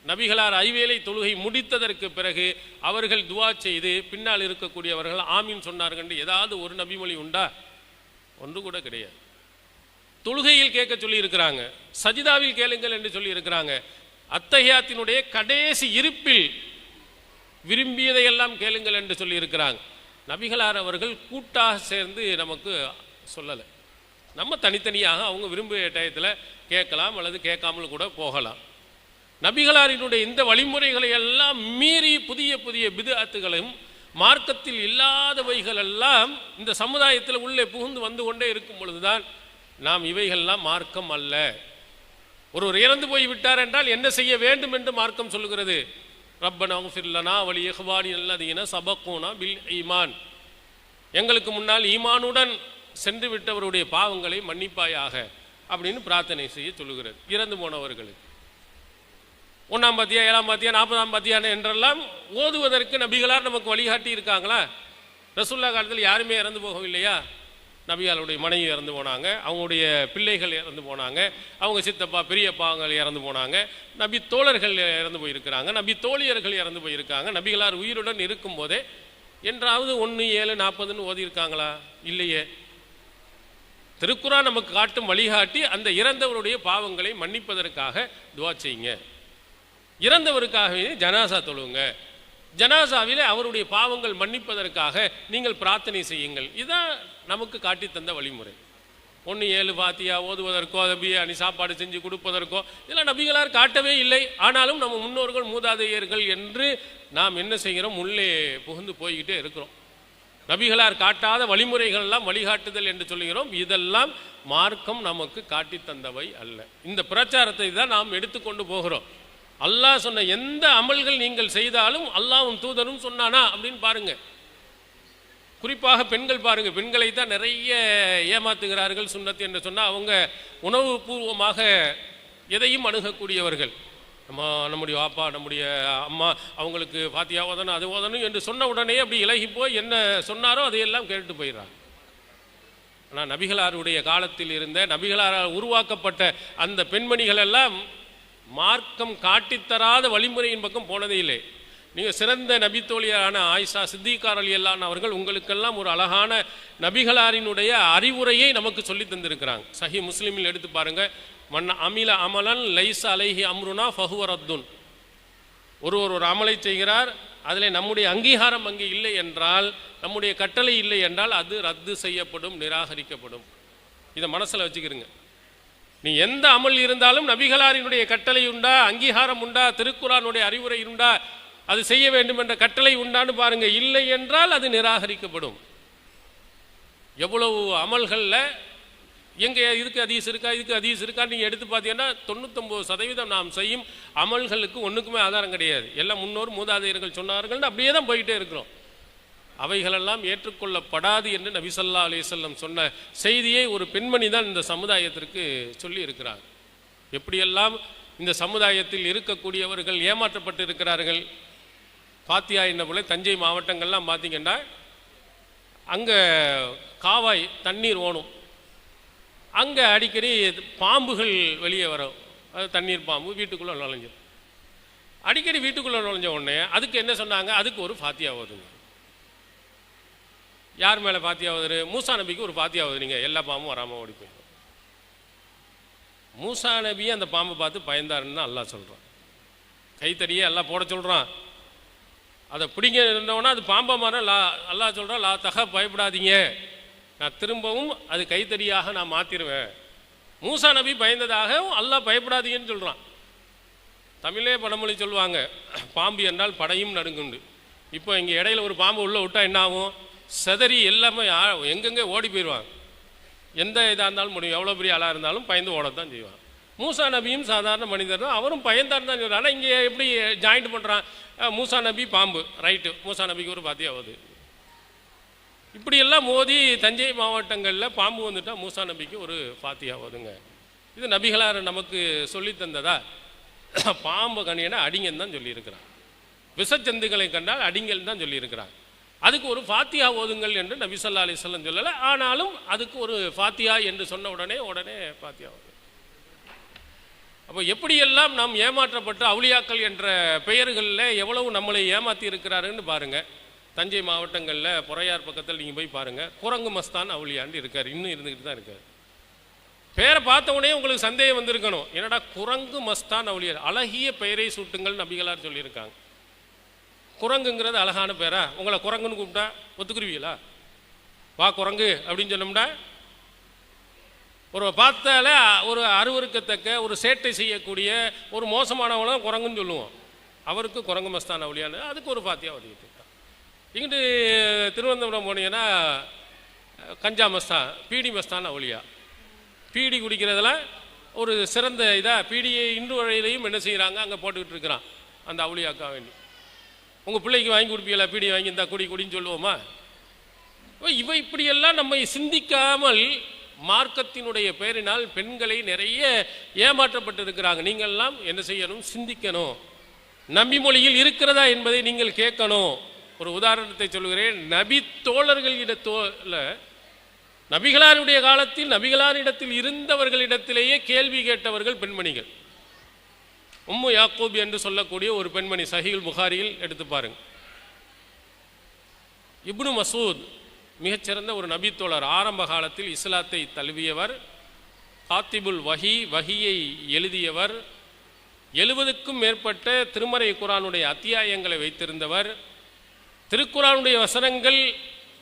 நபிகளார் ஐவேளை தொழுகை முடித்ததற்கு பிறகு அவர்கள் துவா செய்து பின்னால் இருக்கக்கூடியவர்கள் ஆமீன் சொன்னார்கள் ஏதாவது ஒரு நபிமொழி உண்டா? ஒன்று கூட கிடையாது. தொழுகையில் கேட்க சொல்லி இருக்கிறாங்க, சஜிதாவில் கேளுங்கள் என்று சொல்லி இருக்கிறாங்க. அத்தஹியாத்தினுடைய கடைசி இருப்பில் விரும்பியதையெல்லாம் கேளுங்கள் என்று சொல்லி இருக்கிறாங்க. நபிகளார் அவர்கள் கூட்டாக சேர்ந்து நமக்கு சொல்லலை. நம்ம தனித்தனியாக அவங்க விரும்பிய டயத்தில் கேட்கலாம் அல்லது கேட்காமல் கூட போகலாம். நபிகளாரினுடைய இந்த வழிமுறைகளை எல்லாம் மீறி புதிய புதிய பித்அத்துகளும் மார்க்கத்தில் இல்லாதவைகள் எல்லாம் இந்த சமுதாயத்தில் உள்ளே புகுந்து வந்து கொண்டே இருக்கும் பொழுதுதான் நாம் இவைகள்லாம் மார்க்கம் அல்ல. ஒருவர் இறந்து போய் விட்டார் என்றால் என்ன செய்ய வேண்டும் என்று மார்க்கம் சொல்லுகிறது. ரப்பனா இக்ஃபிர் லனா வ லி இஹ்வானினா அல்லதீன சபக்கூனா பில் ஈமான், எங்களுக்கு முன்னால் ஈமானுடன் சென்று விட்டவருடைய பாவங்களை மன்னிப்பாயாக அப்படின்னு பிரார்த்தனை செய்ய சொல்லுகிறது. இறந்து போனவர்களுக்கு 1ஆம் பாத்தியா, 7ஆம் பாத்தியா, 40ஆம் பாத்தியா என்றெல்லாம் ஓதுவதற்கு நபிகளார் நமக்கு வழிகாட்டி இருக்காங்களா? ரசூலுல்லாஹ் காலத்தில் யாருமே இறந்து போகவில்லையா? நபியாளுடைய மனைவி இறந்து போனாங்க, அவங்களுடைய பிள்ளைகள் இறந்து போனாங்க, அவங்க சித்தப்பா பெரியப்பாங்கள் இறந்து போனாங்க, நபி தோழர்கள் இறந்து போயிருக்கிறாங்க, நபி தோழியர்கள் இறந்து போயிருக்காங்க. நபிகளார் உயிருடன் இருக்கும் போதே என்றாவது 1, 7, 40 ஓதியிருக்காங்களா? இல்லையே. திருக்குர்ஆன் நமக்கு காட்டும் வழிகாட்டி அந்த இறந்தவருடைய பாவங்களை மன்னிப்பதற்காக துவா செய்யுங்க. இறந்தவருக்காகவே ஜனாசா தொழுவுங்க, ஜனாசாவிலே அவருடைய பாவங்கள் மன்னிப்பதற்காக நீங்கள் பிரார்த்தனை செய்யுங்கள். இதுதான் நமக்கு காட்டி தந்த வழிமுறை. 1-7 ஃபாத்தியா ஓதுவதற்கோ பிரியாணி சாப்பாடு செஞ்சு கொடுப்பதற்கோ இதெல்லாம் நபிகளார் காட்டவே இல்லை. ஆனாலும் நம்ம முன்னோர்கள் மூதாதையர்கள் என்று நாம் என்ன செய்கிறோம், உள்ளே புகுந்து போய்கிட்டே இருக்கிறோம். நபிகளார் காட்டாத வழிமுறைகள் எல்லாம் வழிகாட்டுதல் என்று சொல்லுகிறோம். இதெல்லாம் மார்க்கம் நமக்கு காட்டி தந்தவை அல்ல. இந்த பிரச்சாரத்தை தான் நாம் எடுத்துக்கொண்டு போகிறோம். அல்லாஹ் சொன்ன எந்த அமல்கள் நீங்கள் செய்தாலும் அல்லாஹ்வும் தூதரும் சொன்னானா அப்படின்னு பாருங்க. குறிப்பாக பெண்கள் பாருங்க, பெண்களை தான் நிறைய ஏமாத்துகிறார்கள். சுன்னத் என்று சொன்னால் அவங்க உணவு பூர்வமாக எதையும் அணுகக்கூடியவர்கள். நம்முடைய வாப்பா நம்முடைய அம்மா அவங்களுக்கு ஃபாத்தியா ஓதணும் அது ஓதணும் என்று சொன்ன உடனே அப்படி இலகி போய் என்ன சொன்னாரோ அதையெல்லாம் கேட்டு போயிடுறாங்க. ஆனால் நபிகளாருடைய காலத்தில் இருந்த நபிகளாரால் உருவாக்கப்பட்ட அந்த பெண்மணிகள் எல்லாம் மார்க்கம் காட்டித்தராத வழிமுறையின் பக்கம் போனதே இல்லை. நீங்கள் சிறந்த நபித்தோழியான ஆயிஷா சித்திகா ரலியல்லாஹு அன்ஹா அவர்கள் உங்களுக்கெல்லாம் ஒரு அழகான நபிகளாரினுடைய அறிவுரையை நமக்கு சொல்லி தந்திருக்கிறாங்க. சஹீஹ் முஸ்லிமில் எடுத்து பாருங்க. மன் அமில அமலன் லைஸ அலைஹி அம்ருனா ஃபஹுவ ரத்துன். ஒரு அமலை செய்கிறார், அதில் நம்முடைய அங்கீகாரம் அங்கே இல்லை என்றால், நம்முடைய கட்டளை இல்லை என்றால் அது ரத்து செய்யப்படும், நிராகரிக்கப்படும். இதை மனசில் வச்சுக்கிறீங்க. நீ எந்த அமல் இருந்தாலும் நபிகளாரினுடைய கட்டளை உண்டா, அங்கீகாரம் உண்டா, திருக்குர்ஆனுடைய அறிவுரை உண்டா, அது செய்ய வேண்டும் என்ற கட்டளை உண்டான்னு பாருங்க. இல்லை என்றால் அது நிராகரிக்கப்படும். எவ்வளவு அமல்களில் எங்கே இதுக்கு ஹதீஸ் இருக்கா இதுக்கு ஹதீஸ் இருக்கா நீங்கள் எடுத்து பார்த்தீங்கன்னா 99% நாம் செய்யும் அமல்களுக்கு ஒன்றுக்குமே ஆதாரம் கிடையாது. எல்லாம் முன்னோர் மூதாதையர்கள் சொன்னார்கள்னு அப்படியே தான் போயிட்டே இருக்கிறோம். அவைகளெல்லாம் ஏற்றுக்கொள்ளப்படாது என்று நபி ஸல்லல்லாஹு அலைஹி வஸல்லம் சொன்ன செய்தியை ஒரு பெண்மணி தான் இந்த சமுதாயத்திற்கு சொல்லி இருக்கிறார். எப்படியெல்லாம் இந்த சமுதாயத்தில் இருக்கக்கூடியவர்கள் ஏமாற்றப்பட்டு இருக்கிறார்கள். ஃபாத்தியா என்ன போல தஞ்சை மாவட்டங்கள்லாம் பார்த்தீங்கன்னா அங்கே காவாய் தண்ணீர் ஓணும். அங்கே அடிக்கடி பாம்புகள் வெளியே வரும். அது தண்ணீர் பாம்பு வீட்டுக்குள்ளே நுழைஞ்சிடும். அடிக்கடி வீட்டுக்குள்ளே நுழைஞ்ச உடனே அதுக்கு என்ன சொன்னாங்க, அதுக்கு ஒரு ஃபாத்தியா ஓதுங்க. யார் மேலே ஃபாத்தியா ஓதுரு? மூசா நபிக்கு ஒரு ஃபாத்தியா ஓதுனீங்க, எல்லா பாம்பும் வராமல் ஓடி போயிடும். மூசா நபியை அந்த பாம்பை பார்த்து பயந்தாருன்னு தான் அல்லாஹ் சொல்கிறான். கைத்தடியே எல்லாம் போட சொல்கிறான். அதை பிடிங்க இருந்தோன்னா அது பாம்பா மாற அல்லாஹ் சொல்கிறான், லா தக பயப்படாதீங்க, நான் திரும்பவும் அது கைத்தடியாக நான் மாற்றிடுவேன். மூசா நபி பயந்ததாகவும் அல்லாஹ் பயப்படாதீங்கன்னு சொல்கிறான். தமிழே பழமொழி சொல்லுவாங்க, பாம்பு என்றால் படையும் நடுங்குண்டு. இப்போ இங்கே இடையில ஒரு பாம்பு உள்ளே விட்டால் என்ன ஆகும்? செதறி எல்லாமே எங்கெங்கே ஓடி போயிடுவாங்க. எந்த இதாக இருந்தாலும் முடியும், எவ்வளோ பெரிய ஆளாக இருந்தாலும் பயந்து ஓடத்தான் செய்வான். மூசா நபியும் சாதாரண மனிதர் தான், அவரும் பயந்தார் தான் சொல்கிறான். ஆனால் இங்கே எப்படி ஜாயிண்ட் பண்ணுறான்? மூசா நபி பாம்பு ரைட்டு, மூசா நபிக்கு ஒரு ஃபாத்தியா ஆகுது. இப்படியெல்லாம் மோதி தஞ்சை மாவட்டங்களில் பாம்பு வந்துட்டால் மூசா நபிக்கு ஒரு ஃபாத்தியா ஆகுதுங்க. இது நபிகளார் நமக்கு சொல்லி தந்ததா? பாம்பு கணியனா அடிங்கன்னு தான் சொல்லியிருக்கிறான். விஷச்சந்துகளை கண்டால் அடிங்கல் தான் சொல்லியிருக்கிறான். அதுக்கு ஒரு ஃபாத்தியா ஓதுங்கள் என்று நபி ஸல்லல்லாஹு அலைஹி வஸல்லம் சொல்லலை. ஆனாலும் அதுக்கு ஒரு ஃபாத்தியா என்று சொன்ன உடனே ஃபாத்தியா ஓது. அப்போ எப்படியெல்லாம் நாம் ஏமாற்றப்பட்டு அவுலியாக்கள் என்ற பெயர்களில் எவ்வளவு நம்மளை ஏமாற்றி இருக்கிறாருன்னு பாருங்கள். தஞ்சை மாவட்டங்களில் பொறையார் பக்கத்தில் நீங்கள் போய் பாருங்கள், குரங்கு மஸ்தான் அவுலியாண்டு இருக்கார், இன்னும் இருந்துக்கிட்டு தான் இருக்கார். பேரை பார்த்த உடனே உங்களுக்கு சந்தேகம் வந்திருக்கணும், என்னடா குரங்கு மஸ்தான் அவுலியார், அழகிய பெயரை சூட்டுங்கள் நபிகளார் சொல்லியிருக்காங்க. குரங்குங்கிறது அழகான பேரா? உங்களை குரங்குன்னு கூப்பிட்டா ஒத்துக்குருவீங்களா? வா குரங்கு அப்படின்னு சொன்னோம்னா ஒரு பார்த்தால ஒரு அருவருக்கத்தக்க ஒரு சேட்டை செய்யக்கூடிய ஒரு மோசமானவங்களும் குரங்குன்னு சொல்லுவோம். அவருக்கு குரங்கு மஸ்தான் அவுலியான்னு அதுக்கு ஒரு ஃபாத்தியா ஓதிக்கிட்டு இருக்கான். இங்கிட்டு திருவனந்தபுரம் போனீங்கன்னா கஞ்சா மஸ்தான், பீடி மஸ்தான் அவுலியா. பீடி குடிக்கிறதுல ஒரு சிறந்த இதாக பீடியை இன்று வரையிலையும் என்ன செய்கிறாங்க, அங்கே போட்டுக்கிட்டு இருக்கிறான் அந்த அவுலியாக்கா வேண்டி. உங்கள் பிள்ளைக்கு வாங்கி கொடுப்பீங்களா பீடி வாங்கி இந்த குடின்னு சொல்லுவோமா? இவை இப்படியெல்லாம் நம்மை சிந்திக்காமல் மார்க்கத்தினுடைய பெயரினால் பெண்களை நிறைய ஏமாற்றப்பட்டு இருக்கிறாங்க. நீங்கள்லாம் என்ன செய்யணும்? சிந்திக்கணும். நபி மொழியில் இருக்கிறதா என்பதை நீங்கள் கேட்கணும். ஒரு உதாரணத்தை சொல்கிறேன். நபி தோழர்களிடத்தோல நபிகளாருடைய காலத்தில் நபிகளாரிடத்தில் இருந்தவர்களிடத்திலேயே கேள்வி கேட்டவர்கள் பெண்மணிகள். உம்மு யாக்கூப் என்று சொல்லக்கூடிய ஒரு பெண்மணி, சஹீஹுல் புகாரியில் எடுத்து பாருங்க. இப்னு மசூத் மிகச்சிறந்த ஒரு நபித்தோழர், ஆரம்ப காலத்தில் இஸ்லாத்தை தழுவியவர், காத்திபுல் வஹி, வஹியை எழுதியவர், 70க்கும் மேற்பட்ட திருமறை குர்ஆனுடைய அத்தியாயங்களை வைத்திருந்தவர். திருக்குர்ஆனுடைய வசனங்கள்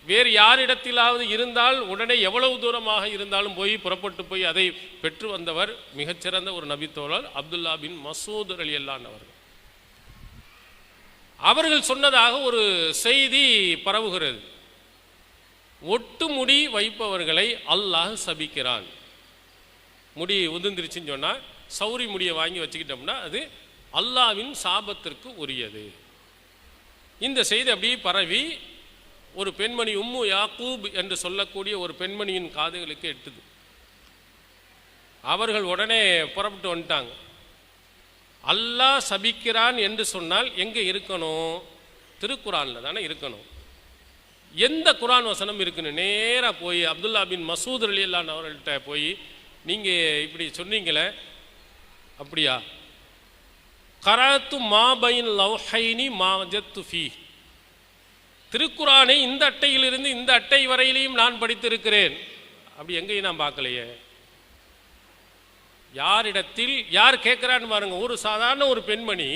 வேறு யாரிடத்திலாவது இருந்தால் உடனே எவ்வளவு தூரமாக இருந்தாலும் போய் புறப்பட்டு போய் அதை பெற்று வந்தவர் மிகச்சிறந்த ஒரு நபித்தோழர் அப்துல்லா பின் மசூத் ரலியல்லாஹு அவர்கள். அவர்கள் சொன்னதாக ஒரு செய்தி பரவுகிறது. ஒட்டு முடி வைப்பவர்களை அல்லாஹ் சபிக்கிறான். முடி உதிர்ந்துருச்சுன்னு சொன்னால் சௌரி முடியை வாங்கி வச்சுக்கிட்டோம்னா அது அல்லாஹ்வின் சாபத்திற்கு உரியது. இந்த செய்தி அப்படியே பரவி ஒரு பெண்மணி உம்மு யாக்கூப் என்று சொல்லக்கூடிய ஒரு பெண்மணியின் காதுகளுக்கு எட்டுது. அவர்கள் உடனே புறப்பட்டு வந்துட்டாங்க. அல்லாஹ் சபிக்கிறான் என்று சொன்னால் எங்கே இருக்கணும்? திருக்குர்ஆனில் தானே இருக்கணும். எந்த குர்ஆன் வசனம் இருக்குன்னு நேராக போய் அப்துல்லா பின் மசூத் ரலியல்லாஹு அவர்கள்ட்ட போய், நீங்கள் இப்படி சொன்னீங்களே, அப்படியா? கராத்து மாபைன் லவ்ஹைனி மாஜத்து ஃபீ, திருக்குர்ஆனை இந்த அட்டையிலிருந்து இந்த அட்டை வரையிலையும் நான் படித்திருக்கிறேன். அப்படி எங்கேயும் நான் பார்க்கலையே. யாரிடத்தில் யார் கேட்குறான்னு பாருங்க. ஒரு சாதாரண ஒரு பெண்மணி,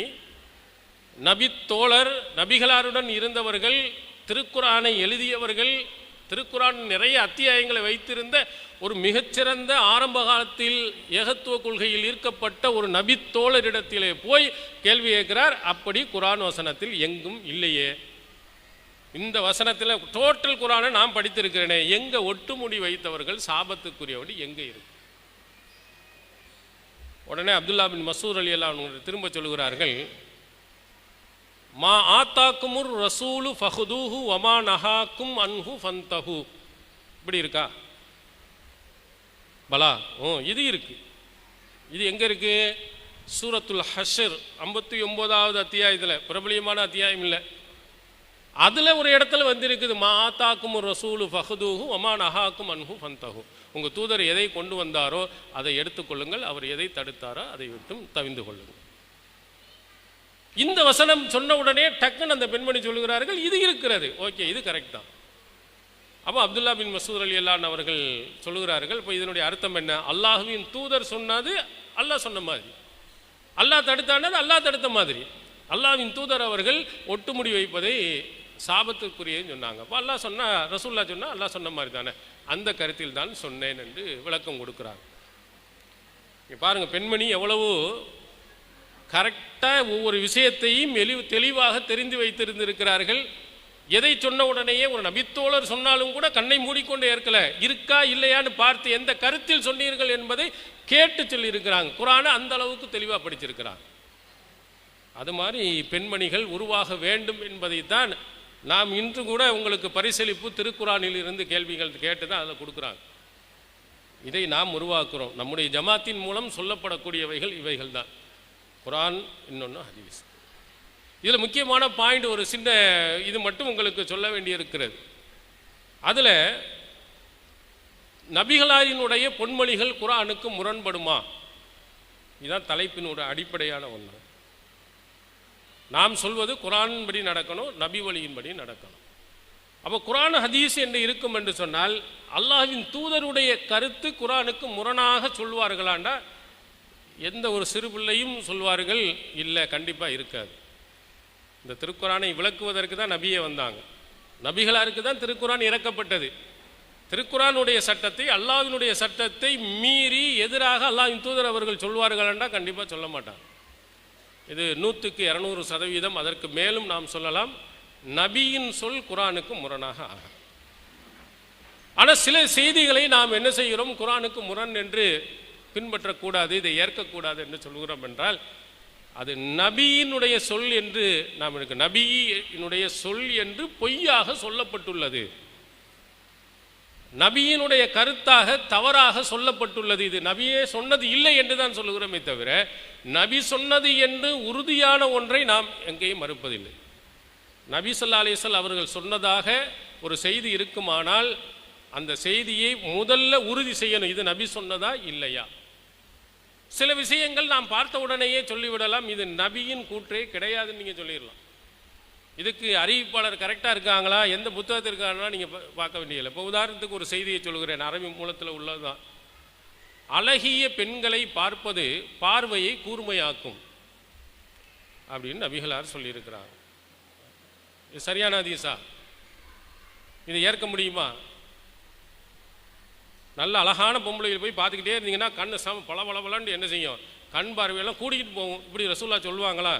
நபி தோழர், நபிகளாருடன் இருந்தவர்கள், திருக்குர்ஆனை எழுதியவர்கள், திருக்குர்ஆன் நிறைய அத்தியாயங்களை வைத்திருந்த ஒரு மிகச்சிறந்த ஆரம்ப காலத்தில் ஏகத்துவ கொள்கையில் ஈர்க்கப்பட்ட ஒரு நபி தோழரிடத்திலே போய் கேள்வி கேட்கிறார். அப்படி குர்ஆன் வசனத்தில் எங்கும் இல்லையே. இந்த வசனத்தில் டோட்டல் குர்ஆனை நான் படித்திருக்கிறேனே, எங்க ஒட்டுமுடி வைத்தவர்கள் சாபத்துக்குரியபடி எங்கே இருக்கு? உடனே அப்துல்லா பின் மசூத் ரலியல்லாஹு அன்ஹு திரும்ப சொல்கிறார்கள், மா ஆத்தாக்குமுர் ரசூலு ஃபஹுதூஹு வமா நஹாக்கும் அன்ஹு ஃபந்தஹு. இப்படி இருக்கா? பலா, இது இருக்கு. இது எங்க இருக்கு? சூரத்துல் ஹஷ்ர் 59வது அத்தியாயத்தில், பிரபலியமான அத்தியாயம் இல்லை, அதில் ஒரு இடத்துல வந்திருக்குது, மா ஆத்தாக்கும் ரசூலு ஃபஹுதூஹு வமா நஹாக்கும் அன்ஹு ஃபந்தஹு. உங்கள் தூதர் எதை கொண்டு வந்தாரோ அதை எடுத்துக்கொள்ளுங்கள், அவர் எதை தடுத்தாரோ அதை விட்டும் தவிந்து கொள்ளுங்கள். இந்த வசனம் சொன்ன உடனே டக்குன்னு அந்த பெண்மணி சொல்லுகிறார்கள், இது இருக்கிறது, ஓகே, இது கரெக்ட் தான். அப்போ அப்துல்லா பின் மசூத் ரலியல்லாஹு அவர்கள் சொல்லுகிறார்கள், இப்போ இதனுடைய அர்த்தம் என்ன? அல்லாஹ்வின் தூதர் சொன்னது அல்லாஹ் சொன்ன மாதிரி, அல்லாஹ் தடுத்தானது அல்லாஹ் தடுத்த மாதிரி. அல்லாஹ்வின் தூதர் அவர்கள் ஒட்டுமுடி வைப்பதை சாபத்துக்குரியன்னு சொன்னாங்க. அப்போ அல்லாஹ் சொன்னா, ரசூல்லா சொன்னா அல்லாஹ் சொன்ன மாதிரி தானே, அந்த கருத்தில் தான் சொன்னேன் என்று விளக்கம் கொடுக்குறாங்க. பாருங்க, பெண்மணி எவ்வளவு கரெக்டாக ஒவ்வொரு விஷயத்தையும் தெளிவாக தெரிந்து வைத்திருந்திருக்கிறார்கள். எதை சொன்ன உடனேயே ஒரு நபித்தோழர் சொன்னாலும் கூட கண்ணை மூடிக்கொண்டு ஏற்கல, இருக்கா இல்லையான்னு பார்த்து எந்த கருத்தில் சொன்னீர்கள் என்பதை கேட்டு சொல்லியிருக்கிறாங்க. குர்ஆனை அந்த அளவுக்கு தெளிவாக படிச்சிருக்கிறாங்க. அது மாதிரி பெண்மணிகள் உருவாக வேண்டும் என்பதைத்தான் நாம் இன்று கூட உங்களுக்கு பரிசளிப்பு திருக்குர்ஆனில் இருந்து கேள்விகள் கேட்டு தான் அதில் கொடுக்குறாங்க. இதை நாம் உருவாக்குறோம். நம்முடைய ஜமாத்தின் மூலம் சொல்லப்படக்கூடியவைகள் இவைகள் தான், குர்ஆன், இன்னொன்று ஹதீஸ். இதில் முக்கியமான பாயிண்ட், ஒரு சின்ன இது மட்டும் உங்களுக்கு சொல்ல வேண்டியிருக்கிறது. அதில் நபிகளாரினுடைய பொன்மொழிகள் குர்ஆனுக்கு முரண்படுமா? இதுதான் தலைப்பினோட அடிப்படையான ஒன்று. நாம் சொல்வது குர்ஆன் படி நடக்கணும், நபி வழியின்படி நடக்கணும். அப்போ குர்ஆன் ஹதீஸ் என்று இருக்கும் என்று சொன்னால் அல்லாஹ்வின் தூதருடைய கருத்து குர்ஆனுக்கு முரணாக சொல்வார்களாண்டா எந்த ஒரு சிறு பிள்ளையும் சொல்வார்கள் இல்லை, கண்டிப்பாக இருக்காது. இந்த திருக்குர்ஆனை விளக்குவதற்கு தான் நபியே வந்தாங்க. நபிகளாருக்கு தான் திருக்குர்ஆன் இறக்கப்பட்டது. திருக்குர்ஆனுடைய சட்டத்தை, அல்லாஹ்வினுடைய சட்டத்தை மீறி எதிராக அல்லாஹ்வின் தூதர் அவர்கள் சொல்வார்களாண்டா கண்டிப்பாக சொல்ல மாட்டாங்க. இது 100% அதற்கு மேலும் நாம் சொல்லலாம், நபியின் சொல் குர்ஆனுக்கு முரணாக ஆகும். ஆனால் சில செய்திகளை நாம் என்ன செய்கிறோம், குர்ஆனுக்கு முரண் என்று பின்பற்றக்கூடாது, இதை ஏற்கக்கூடாது என்று சொல்கிறோம் என்றால் அது நபியினுடைய சொல் என்று நாம் இருக்கு. நபியினுடைய சொல் என்று பொய்யாக சொல்லப்பட்டுள்ளது, நபியினுடைய கருத்தாக தவறாக சொல்லப்பட்டுள்ளது. இது நபியே சொன்னது இல்லை என்று தான் சொல்லுகிறோமே தவிர நபி சொன்னது என்று உறுதியான ஒன்றை நாம் எங்கேயும் மறுப்பதில்லை. நபி ஸல்லல்லாஹு அலைஹி வஸல்லம் அவர்கள் சொன்னதாக ஒரு செய்தி இருக்குமானால் அந்த செய்தியை முதல்ல உறுதி செய்யணும், இது நபி சொன்னதா இல்லையா. சில விஷயங்கள் நாம் பார்த்த உடனேயே சொல்லிவிடலாம், இது நபியின் கூற்றே கிடையாதுன்னு நீங்கள் சொல்லிடலாம். இதுக்கு அறிவிப்பாளர் கரெக்டாக இருக்காங்களா, எந்த புத்தகத்தில் இருக்காங்களா நீங்கள் பார்க்க வேண்டியதில்லை. இப்போ உதாரணத்துக்கு ஒரு செய்தியை சொல்கிறேன், அரபி மூலத்தில் உள்ளது தான். அழகிய பெண்களை பார்ப்பது பார்வையை கூர்மையாக்கும். அப்படின்னு நபிகளார் சொல்லியிருக்கிறாங்க. இது சரியான ஹதீஸா? இதை ஏற்க முடியுமா? நல்ல அழகான பொம்பளையில் போய் பார்த்துக்கிட்டே இருந்தீங்கன்னா கண்ணு பளபளபளன்னு என்ன செய்யும், கண் பார்வையெல்லாம் கூடிக்கிட்டு போகும். இப்படி ரசூலுல்லாஹ் சொல்லுவாங்களா?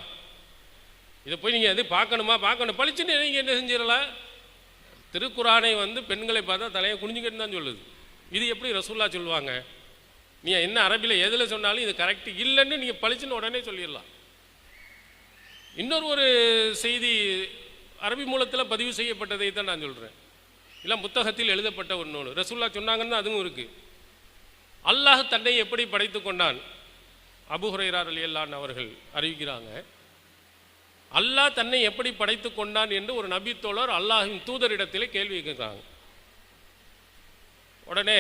இதை போய் நீங்கள் எது பார்க்கணும் பளிச்சுன்னு நீங்கள் என்ன செஞ்சிடலாம்? திருக்குரானை பெண்களை பார்த்தா தலையை குனிஞ்சிக்கிட்டு தான் சொல்லுது. இது எப்படி ரசூலுல்லாஹ் சொல்லுவாங்க? நீ என்ன அரபியில் எதில் சொன்னாலும் இது கரெக்ட் இல்லைன்னு நீங்கள் பளிச்சுன்னு உடனே சொல்லிடலாம். இன்னொரு செய்தி அரபி மூலத்தில் பதிவு செய்யப்பட்டதை தான் நான் சொல்கிறேன். இல்லை புத்தகத்தில் எழுதப்பட்ட ஒன்று ரசூலுல்லாஹ் சொன்னாங்கன்னு அதுவும் இருக்குது. அல்லாஹ் தன்னை எப்படி படைத்து கொண்டான்? அபூ ஹுரைரா ரலியல்லாஹு அன்ஹு அவர்கள் அறிவிக்கிறாங்க, அல்லாஹ் தன்னை எப்படி படைத்து கொண்டான் என்று ஒரு நபி தோழர் அல்லாஹின் தூதரிடத்திலே கேள்வி கேட்குறாங்க. உடனே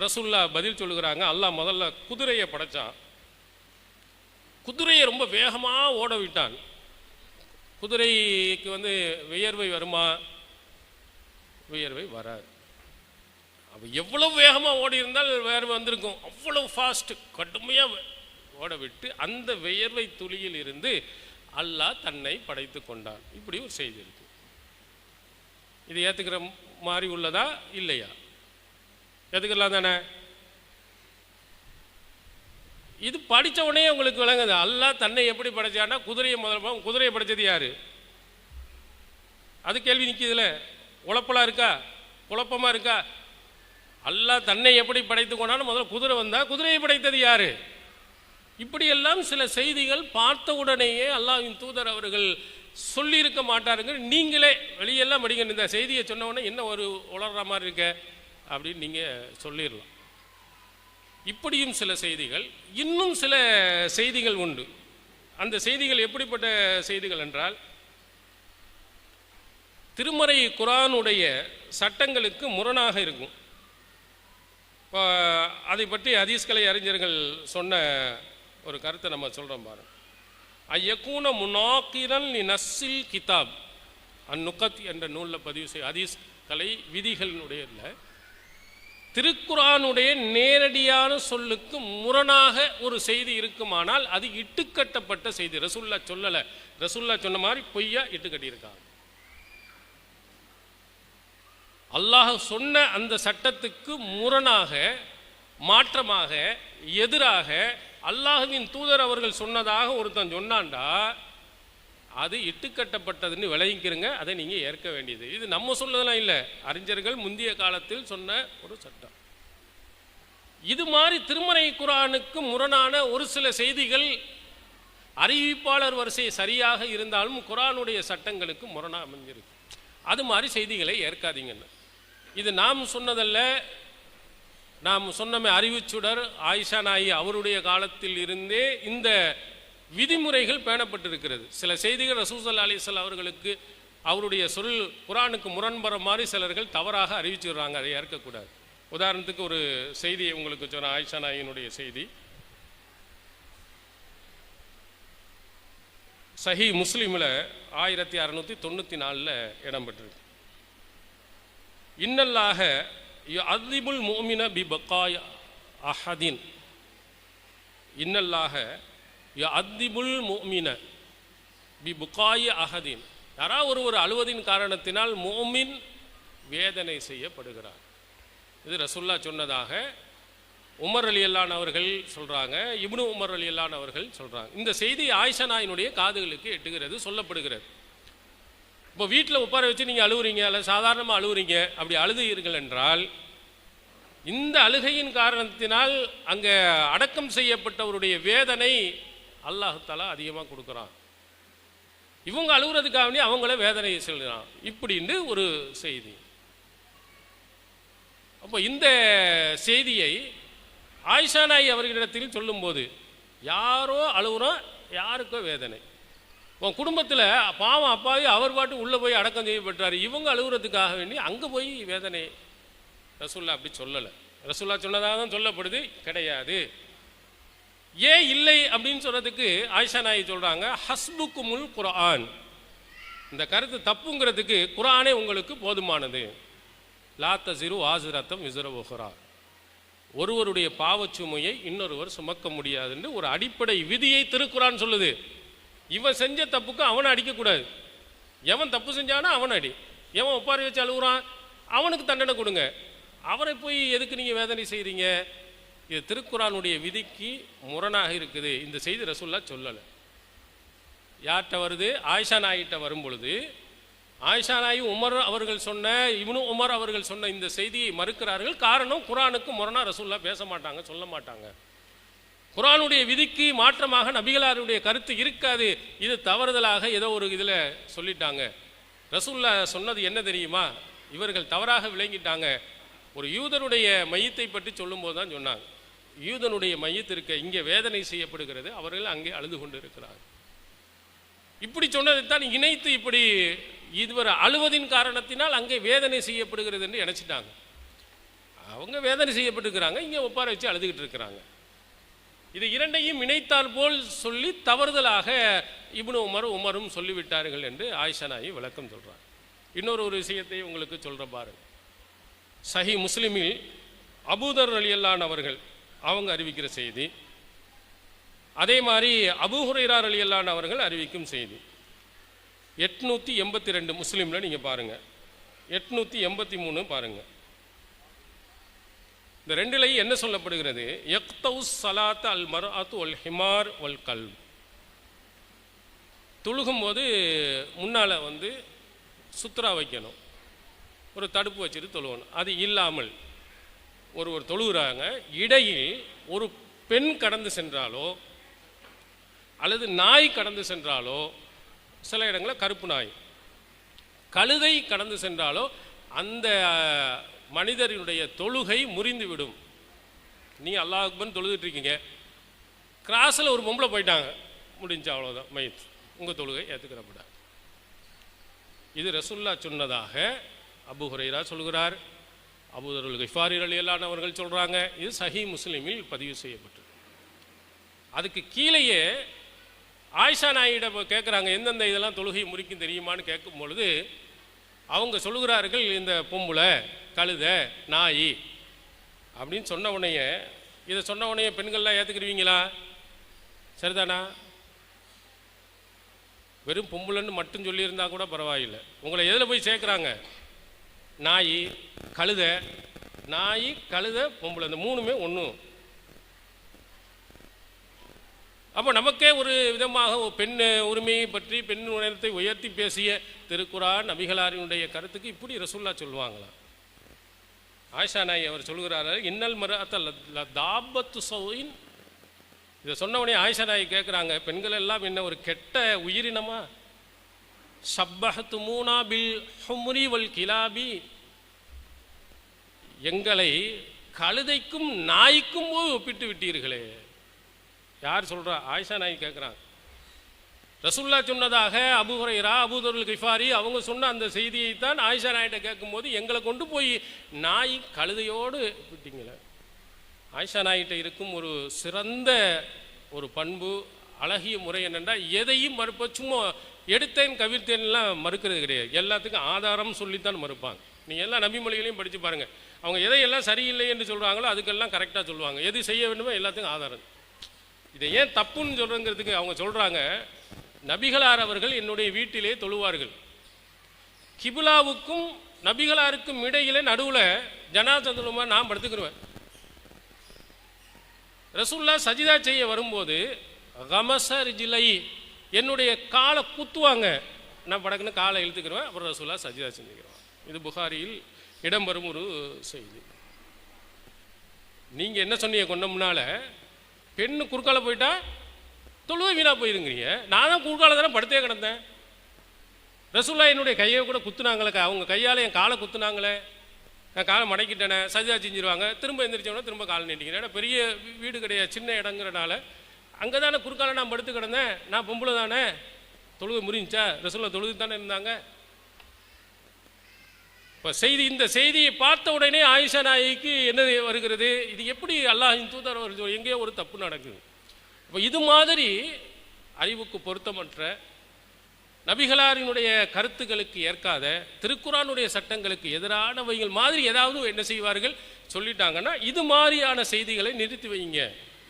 ரசூலுல்லாஹ் பதில் சொல்லுகிறாங்க, அல்லாஹ் முதல்ல குதிரையை படைச்சான், குதிரையை ரொம்ப வேகமாக ஓட விட்டான். குதிரைக்கு வியர்வை வருமா? வியர்வை வராது. அப்போ எவ்வளவு வேகமாக ஓடி இருந்தால் வேர்வை வந்திருக்கும். அவ்வளவு ஃபாஸ்ட் கடுமையாக ஓட விட்டு அந்த வியர்வை துளியில் இருந்து அல்லாஹ் தன்னை படைத்து கொண்டான். இப்படி ஒரு செய்தி இருக்கு. இது ஏற்றுக்கிற மாதிரி உள்ளதா இல்லையா? ஏற்றுக்கலாம் தானே? இது படித்த உடனே உங்களுக்கு விளங்குது. அல்லாஹ் தன்னை எப்படி படைச்சான்னா குதிரையை படைச்சது யாரு? அது கேள்வி நிற்கிதுல. உழப்பலா இருக்கா? குழப்பமா இருக்கா? அல்லாஹ் தன்னை எப்படி படைத்து கொண்டான்னு முதல்ல குதிரை வந்தா குதிரையை படைத்தது யாரு? இப்படியெல்லாம் சில செய்திகள் பார்த்த உடனேயே அல்லாஹ்வின் தூதர் அவர்கள் சொல்லியிருக்க மாட்டாருங்க. நீங்களே வெளியெல்லாம் படிங்க, இந்த செய்தியை சொன்ன உடனே என்ன ஒரு உளர்ற மாதிரி இருக்க அப்படின்னு நீங்கள் சொல்லிடலாம். இப்படியும் சில செய்திகள், இன்னும் சில செய்திகள் உண்டு. அந்த செய்திகள் எப்படிப்பட்ட செய்திகள் என்றால், திருமறை குர்ஆனுடைய சட்டங்களுக்கு முரணாக இருக்கும். அதை பற்றி ஹதீஸ்களை அறிஞர்கள் சொன்ன ஒரு கருத்தை நம்ம சொல்கிறோம் பாருங்க. ஐயக்கூன முனாக்கிரன் லி நஸ்ஸில் கிதாப் அந்நுகத் என்ற நூலில் பதிவு செய்ய ஹதீஸ் கலை விதிகளினுடைய திருக்குர்ஆனுடைய நேரடியான சொல்லுக்கு முரணாக ஒரு செய்தி இருக்குமானால் அது இட்டுக்கட்டப்பட்ட செய்தி. ரசூலுல்லாஹ் சொல்லலை, ரசூலுல்லாஹ் சொன்ன மாதிரி பொய்யா இட்டுக்கட்டியிருக்காங்க. அல்லாஹ் சொன்ன அந்த சட்டத்துக்கு முரணாக, மாற்றமாக, எதிராக அல்லாஹ்வின் தூதர் அவர்கள் சொன்னதாக ஒருத்தன் சொன்னான்டா அது இட்டுக்கட்டப்பட்டதுன்னு விளங்கிக்கிறங்க. அதை நீங்கள் ஏற்க வேண்டியது. இது நம்ம சொன்னதெல்லாம் இல்லை, அறிஞர்கள் முந்தைய காலத்தில் சொன்ன ஒரு சட்டம். இது மாதிரி திருமறை குர்ஆனுக்கு முரணான ஒரு சில செய்திகள் அறிவிப்பாளர் வரிசை சரியாக இருந்தாலும் குர்ஆனுடைய சட்டங்களுக்கு முரணாக அமைஞ்சிருக்கு. அது மாதிரி செய்திகளை ஏற்காதீங்கன்னு. இது நாம் சொன்னதல்ல. நாம் சொன்னமே அறிவுச்சுடர் ஆயிஷா நாயி அவருடைய காலத்தில் இருந்தே இந்த விதிமுறைகள் பேணப்பட்டிருக்கிறது. சில செய்திகள் ரசூல் ஸல்லல்லாஹு அலைஹி வஸல்லம் அவர்களுக்கு அவருடைய சொல் குர்ஆனுக்கு முரண்படுற மாதிரி சிலர்கள் தவறாக அறிவிச்சுடுறாங்க. அதை ஏற்கக்கூடாது. உதாரணத்துக்கு ஒரு செய்தியை உங்களுக்கு சொன்ன, ஆயிஷா நாயினுடைய செய்தி சஹீஹ் முஸ்லிமில் 1694 இடம்பெற்றிருக்கு. இன்னல்லாஹ யுஅذிபுல் முஃமின பிபகாய் அஹதின், இன்னல்லாஹ யுஅذிபுல் முஃமின பிபகாய் அஹதின், யாராவது ஒரு அழுவதின் காரணத்தினால் முஃமின் வேதனை செய்யப்படுகிறார். இது ரசூலுல்லாஹ் சொன்னதாக உமர் ரலியல்லாஹு அவர்கள் சொல்கிறாங்க, இப்னு உமர் ரலியல்லாஹு அவர்கள் சொல்கிறாங்க. இந்த செய்தி ஆயிஷா நாயினுடைய காதுகளுக்கு எட்டுகிறது, சொல்லப்படுகிறது. இப்போ வீட்டில் உட்கார வச்சு நீங்கள் அழுவுறீங்க, அல்ல சாதாரணமாக அழுவுறீங்க, அப்படி அழுதுகிறீர்கள் என்றால் இந்த அழுகையின் காரணத்தினால் அங்கே அடக்கம் செய்யப்பட்டவருடைய வேதனை அல்லாஹ் தஆலா அதிகமாக கொடுக்குறான். இவங்க அழுகுறதுக்காக வேண்டி அவங்கள வேதனை செல்கிறான் இப்படின்னு ஒரு செய்தி. அப்போ இந்த செய்தியை ஆயிஷா நாயி அவர்களிடத்தில் சொல்லும்போது யாரோ அழுகுறோம், யாருக்கோ வேதனை. உன் குடும்பத்தில் பாவம் அப்பாவி அவர் பாட்டு உள்ளே போய் அடக்கம் செய்யப்பட்டார், இவங்க அழுகுறதுக்காக வேண்டி அங்கே போய் வேதனை. ரசூலுல்லாஹ் அப்படி சொல்லலை. ரசூலுல்லாஹ் சொன்னதாக தான் சொல்லப்படுது, கிடையாது. ஏன் இல்லை அப்படின்னு சொல்கிறதுக்கு ஆயிஷா நாயி சொல்கிறாங்க, ஹஸ்புக்குமுல் குர்ஆன், இந்த கருத்து தப்புங்கிறதுக்கு குர்ஆனே உங்களுக்கு போதுமானது. லா தஸிரு வாஸிரத்தும் விஸர உஹ்ரா, ஒருவருடைய பாவச்சுமையை இன்னொருவர் சுமக்க முடியாதுன்னு ஒரு அடிப்படை விதியை திருக்குர்ஆன் சொல்லுது. இவன் செஞ்ச தப்புக்கு அவனை அடிக்கக்கூடாது. எவன் தப்பு செஞ்சானா அவன் அடி. எவன் ஒப்பாரி வச்சு அழுகுறான் அவனுக்கு தண்டனை கொடுங்க. அவரை போய் எதுக்கு நீங்கள் வேதனை செய்கிறீங்க? இது திருக்குரானுடைய விதிக்கு முரணாக இருக்குது. இந்த செய்தி ரசூலுல்லாஹ் சொல்லலை. யார்கிட்ட வருது? ஆயிஷா நாயிட்ட வரும் பொழுது ஆயிஷா நாயி உமர் அவர்கள் சொன்ன, இப்னு உமர் அவர்கள் சொன்ன இந்த செய்தியை மறுக்கிறார்கள். காரணம், குரானுக்கு முரணா ரசூலுல்லாஹ் பேச மாட்டாங்க, சொல்ல மாட்டாங்க. குரானுடைய விதிக்கு மாற்றமாக நபிகளாருடைய கருத்து இருக்காது. இது தவறுதலாக ஏதோ ஒரு இதில் சொல்லிட்டாங்க. ரசூலுல்லாஹ் சொன்னது என்ன தெரியுமா? இவர்கள் தவறாக விளங்கிட்டாங்க. ஒரு யூதனுடைய மையத்தை பற்றி சொல்லும்போது தான் சொன்னாங்க, யூதனுடைய மையத்து இருக்க இங்கே வேதனை செய்யப்படுகிறது, அவர்கள் அங்கே அழுது கொண்டு இருக்கிறார்கள். இப்படி சொன்னதை தான் இணைத்து இப்படி இதுவரை அழுவதின் காரணத்தினால் அங்கே வேதனை செய்யப்படுகிறது என்று நினைச்சிட்டாங்க. அவங்க வேதனை செய்யப்பட்டிருக்கிறாங்க, இங்கே ஒப்பார வச்சு அழுதுகிட்டு இருக்கிறாங்க. இது இரண்டையும் இணைத்தால் போல் சொல்லி தவறுதலாக இப்னு உமரும் சொல்லிவிட்டார்கள் என்று ஆயிஷா நாயி விளக்கம் சொல்றாங்க. இன்னொரு விஷயத்தை உங்களுக்கு சொல்ற பாருங்க. சஹி முஸ்லிமில் அபூதர் ரலியல்லாஹு அவர்கள் அவங்க அறிவிக்கிற செய்தி, அதே மாதிரி அபூ ஹுரைரா ரலியல்லாஹு அவர்கள் அறிவிக்கும் செய்தி. 882 முஸ்லிமில் நீங்கள் பாருங்க, 883 பாருங்க. இந்த ரெண்டுலையும் என்ன சொல்லப்படுகிறது? யக்தவுஸ் ஸலாத் அல் மர்அத்து வல் ஹிமார் வல் கல்ப். தொழுகும்போது முன்னால் சுத்ரா வைக்கணும், ஒரு தடுப்பு வச்சுட்டு தொழுவணும். அது இல்லாமல் ஒருவர் தொழுகிறாங்க, இடையில் ஒரு பெண் கடந்து சென்றாலோ அல்லது நாய் கடந்து சென்றாலோ, சில இடங்களில் கருப்பு நாய், கழுதை கடந்து சென்றாலோ அந்த மனிதரினுடைய தொழுகை முறிந்துவிடும். நீ அல்லாஹ் அக்பர்னு தொழுதுட்டு இருக்கீங்க, கிராஸில் ஒரு பொம்பளை போயிட்டாங்க, முடிஞ்சு அவ்வளோதான், மைத், உங்கள் தொழுகை ஏற்றுக்கிறப்பட. இது ரசூலுல்லாஹ் சொன்னதாக அபூ ஹுரைரா சொல்கிறார், அபூதர் கிஃபாரி ரலியல்லாஹு அவர்கள் சொல்கிறாங்க. இது சஹீஹ் முஸ்லிமில் பதிவு செய்யப்பட்டது. அதுக்கு கீழேயே ஆயிஷா நாயிடம் கேட்குறாங்க, எந்தெந்த இதெல்லாம் தொழுகை முறிக்கும் தெரியுமான்னு கேட்கும் பொழுது அவங்க சொல்லுகிறார்கள், இந்த பொம்பளை, கழுதை, நாய் அப்படின்னு சொன்ன உடனே, இதை சொன்ன உடனே பெண்கள்லாம் ஏற்றுக்கிடுவீங்களா? சரிதானா? வெறும் பொம்பளைன்னு மட்டும் சொல்லியிருந்தா கூட பரவாயில்லை. உங்களை எதில் போய் சேர்க்குறாங்க? நாய், கழுதை, நாய், கழுதை, பொம்பளை, இந்த மூணுமே ஒன்று. அப்போ நமக்கே ஒரு விதமாக பெண் உரிமையை பற்றி, பெண் உணர்த்தை உயர்த்தி பேசிய திருக்குரான் நபிகளாரினுடைய கருத்துக்கு இப்படி ரசூலுல்லாஹ் சொல்லுவாங்களா? ஆயிஷா நாய் அவர் சொல்கிறார்கள், இன்னல் மர்அத்த தாபத்து சௌஇன். இதை சொன்னவனே ஆயிஷா நாய் கேட்குறாங்க, பெண்கள் எல்லாம் என்ன ஒரு கெட்ட உயிரினமா? ஷப்பஹத்து மூனா பில் ஹும்ரி வல் கிலாபி. எங்களை கழுதைக்கும் நாய்க்கும் ஒப்பிட்டு விட்டீர்களே. யார் சொல்கிறா? ஆயிஷா நாய் கேட்குறாங்க. ரசூலுல்லாஹ் சொன்னதாக அபூ ஹுரைரா, அபூதர் கிஃபாரி அவங்க சொன்ன அந்த செய்தியை தான் ஆயிஷா நாயிட்ட கேட்கும்போது, எங்களை கொண்டு போய் நாய் கழுதையோடு விட்டீங்களே. ஆயிஷா நாயிட்ட இருக்கும் ஒரு சிறந்த ஒரு பண்பு, அழகிய முறை என்னென்றால், எதையும் மறுப்ப, சும்மா எடுத்தேன் கவிர்த்தேன்லாம் மறுக்கிறது கிடையாது. எல்லாத்துக்கும் ஆதாரம் சொல்லித்தான் மறுப்பாங்க. நீங்கள் எல்லா நபிமொழிகளையும் படித்து பாருங்கள், அவங்க எதையெல்லாம் சரியில்லை என்று சொல்கிறாங்களோ அதுக்கெல்லாம் கரெக்டாக சொல்லுவாங்க. எது செய்ய வேண்டுமோ எல்லாத்துக்கும் ஆதாரம். இதை ஏன் தப்புன்னு சொல்கிறங்கிறதுக்கு அவங்க சொல்கிறாங்க, நபிகளார் அவர்கள் என்னுடைய வீட்டிலே தொழுவார்கள், கிபுலாவுக்கும் நபிகளாருக்கும் இடையிலே நடுவில் ஜனாஸா தொழுமா நான் படுத்துக்கிடுவேன். ரசூலுல்லாஹ் சஜிதா செய்ய வரும்போது கமசர் ஜிலை, என்னுடைய காலை குத்துவாங்க, நான் படக்குன்னு காலை இழுத்துக்கிடுவேன், அப்புறம் ரசூலுல்லாஹ் சஜிதா செஞ்சுக்கிறேன். இது புகாரியில் இடம்பெறும் ஒரு செய்தி. நீங்கள் என்ன சொன்னீங்க கொண்ட முன்னால், பெண்ணு குறுக்கால போயிட்டா தொழுவை வீணாக போயிருங்கிறீங்க. நான் தான் குறுக்கால தானே படுத்தே கிடந்தேன். ரசூலுல்லாஹ் என்னுடைய கையை கூட குத்துனாங்களே, அவங்க கையால் என் காலை குத்துனாங்களே, நான் காலை மடக்கிட்டேனே, சஜிதா செஞ்சிருவாங்க, திரும்ப எந்திரிச்சோன்னா திரும்ப காலை நீட்டிக்கிறேன். ஏன்னா பெரிய வீடு கிடையாது, சின்ன இடங்கிறனால அங்கே தானே குறுக்கால நான் படுத்து கிடந்தேன், நான் பொம்பளை தானே, தொழுகை முறிஞ்சா? ரசூலுல்லாஹ் தொழுது தானே இருந்தாங்க. இப்போ இந்த செய்தியை பார்த்த உடனே ஆயிஷா நாய்க்கு என்ன வருகிறது? இது எப்படி அல்லாஹ்வின் தூதர் அவர்கள் எங்கேயோ ஒரு தப்பு நடக்குது. இப்போ இது மாதிரி அறிவுக்கு பொருத்தமற்ற, நபிகளாரினுடைய கருத்துக்களுக்கு ஏற்காத, திருக்குரானுடைய சட்டங்களுக்கு எதிரானவைகள் மாதிரி ஏதாவது என்ன செய்வார்கள் சொல்லிட்டாங்கன்னா, இது மாதிரியான செய்திகளை நிறுத்தி வைங்க.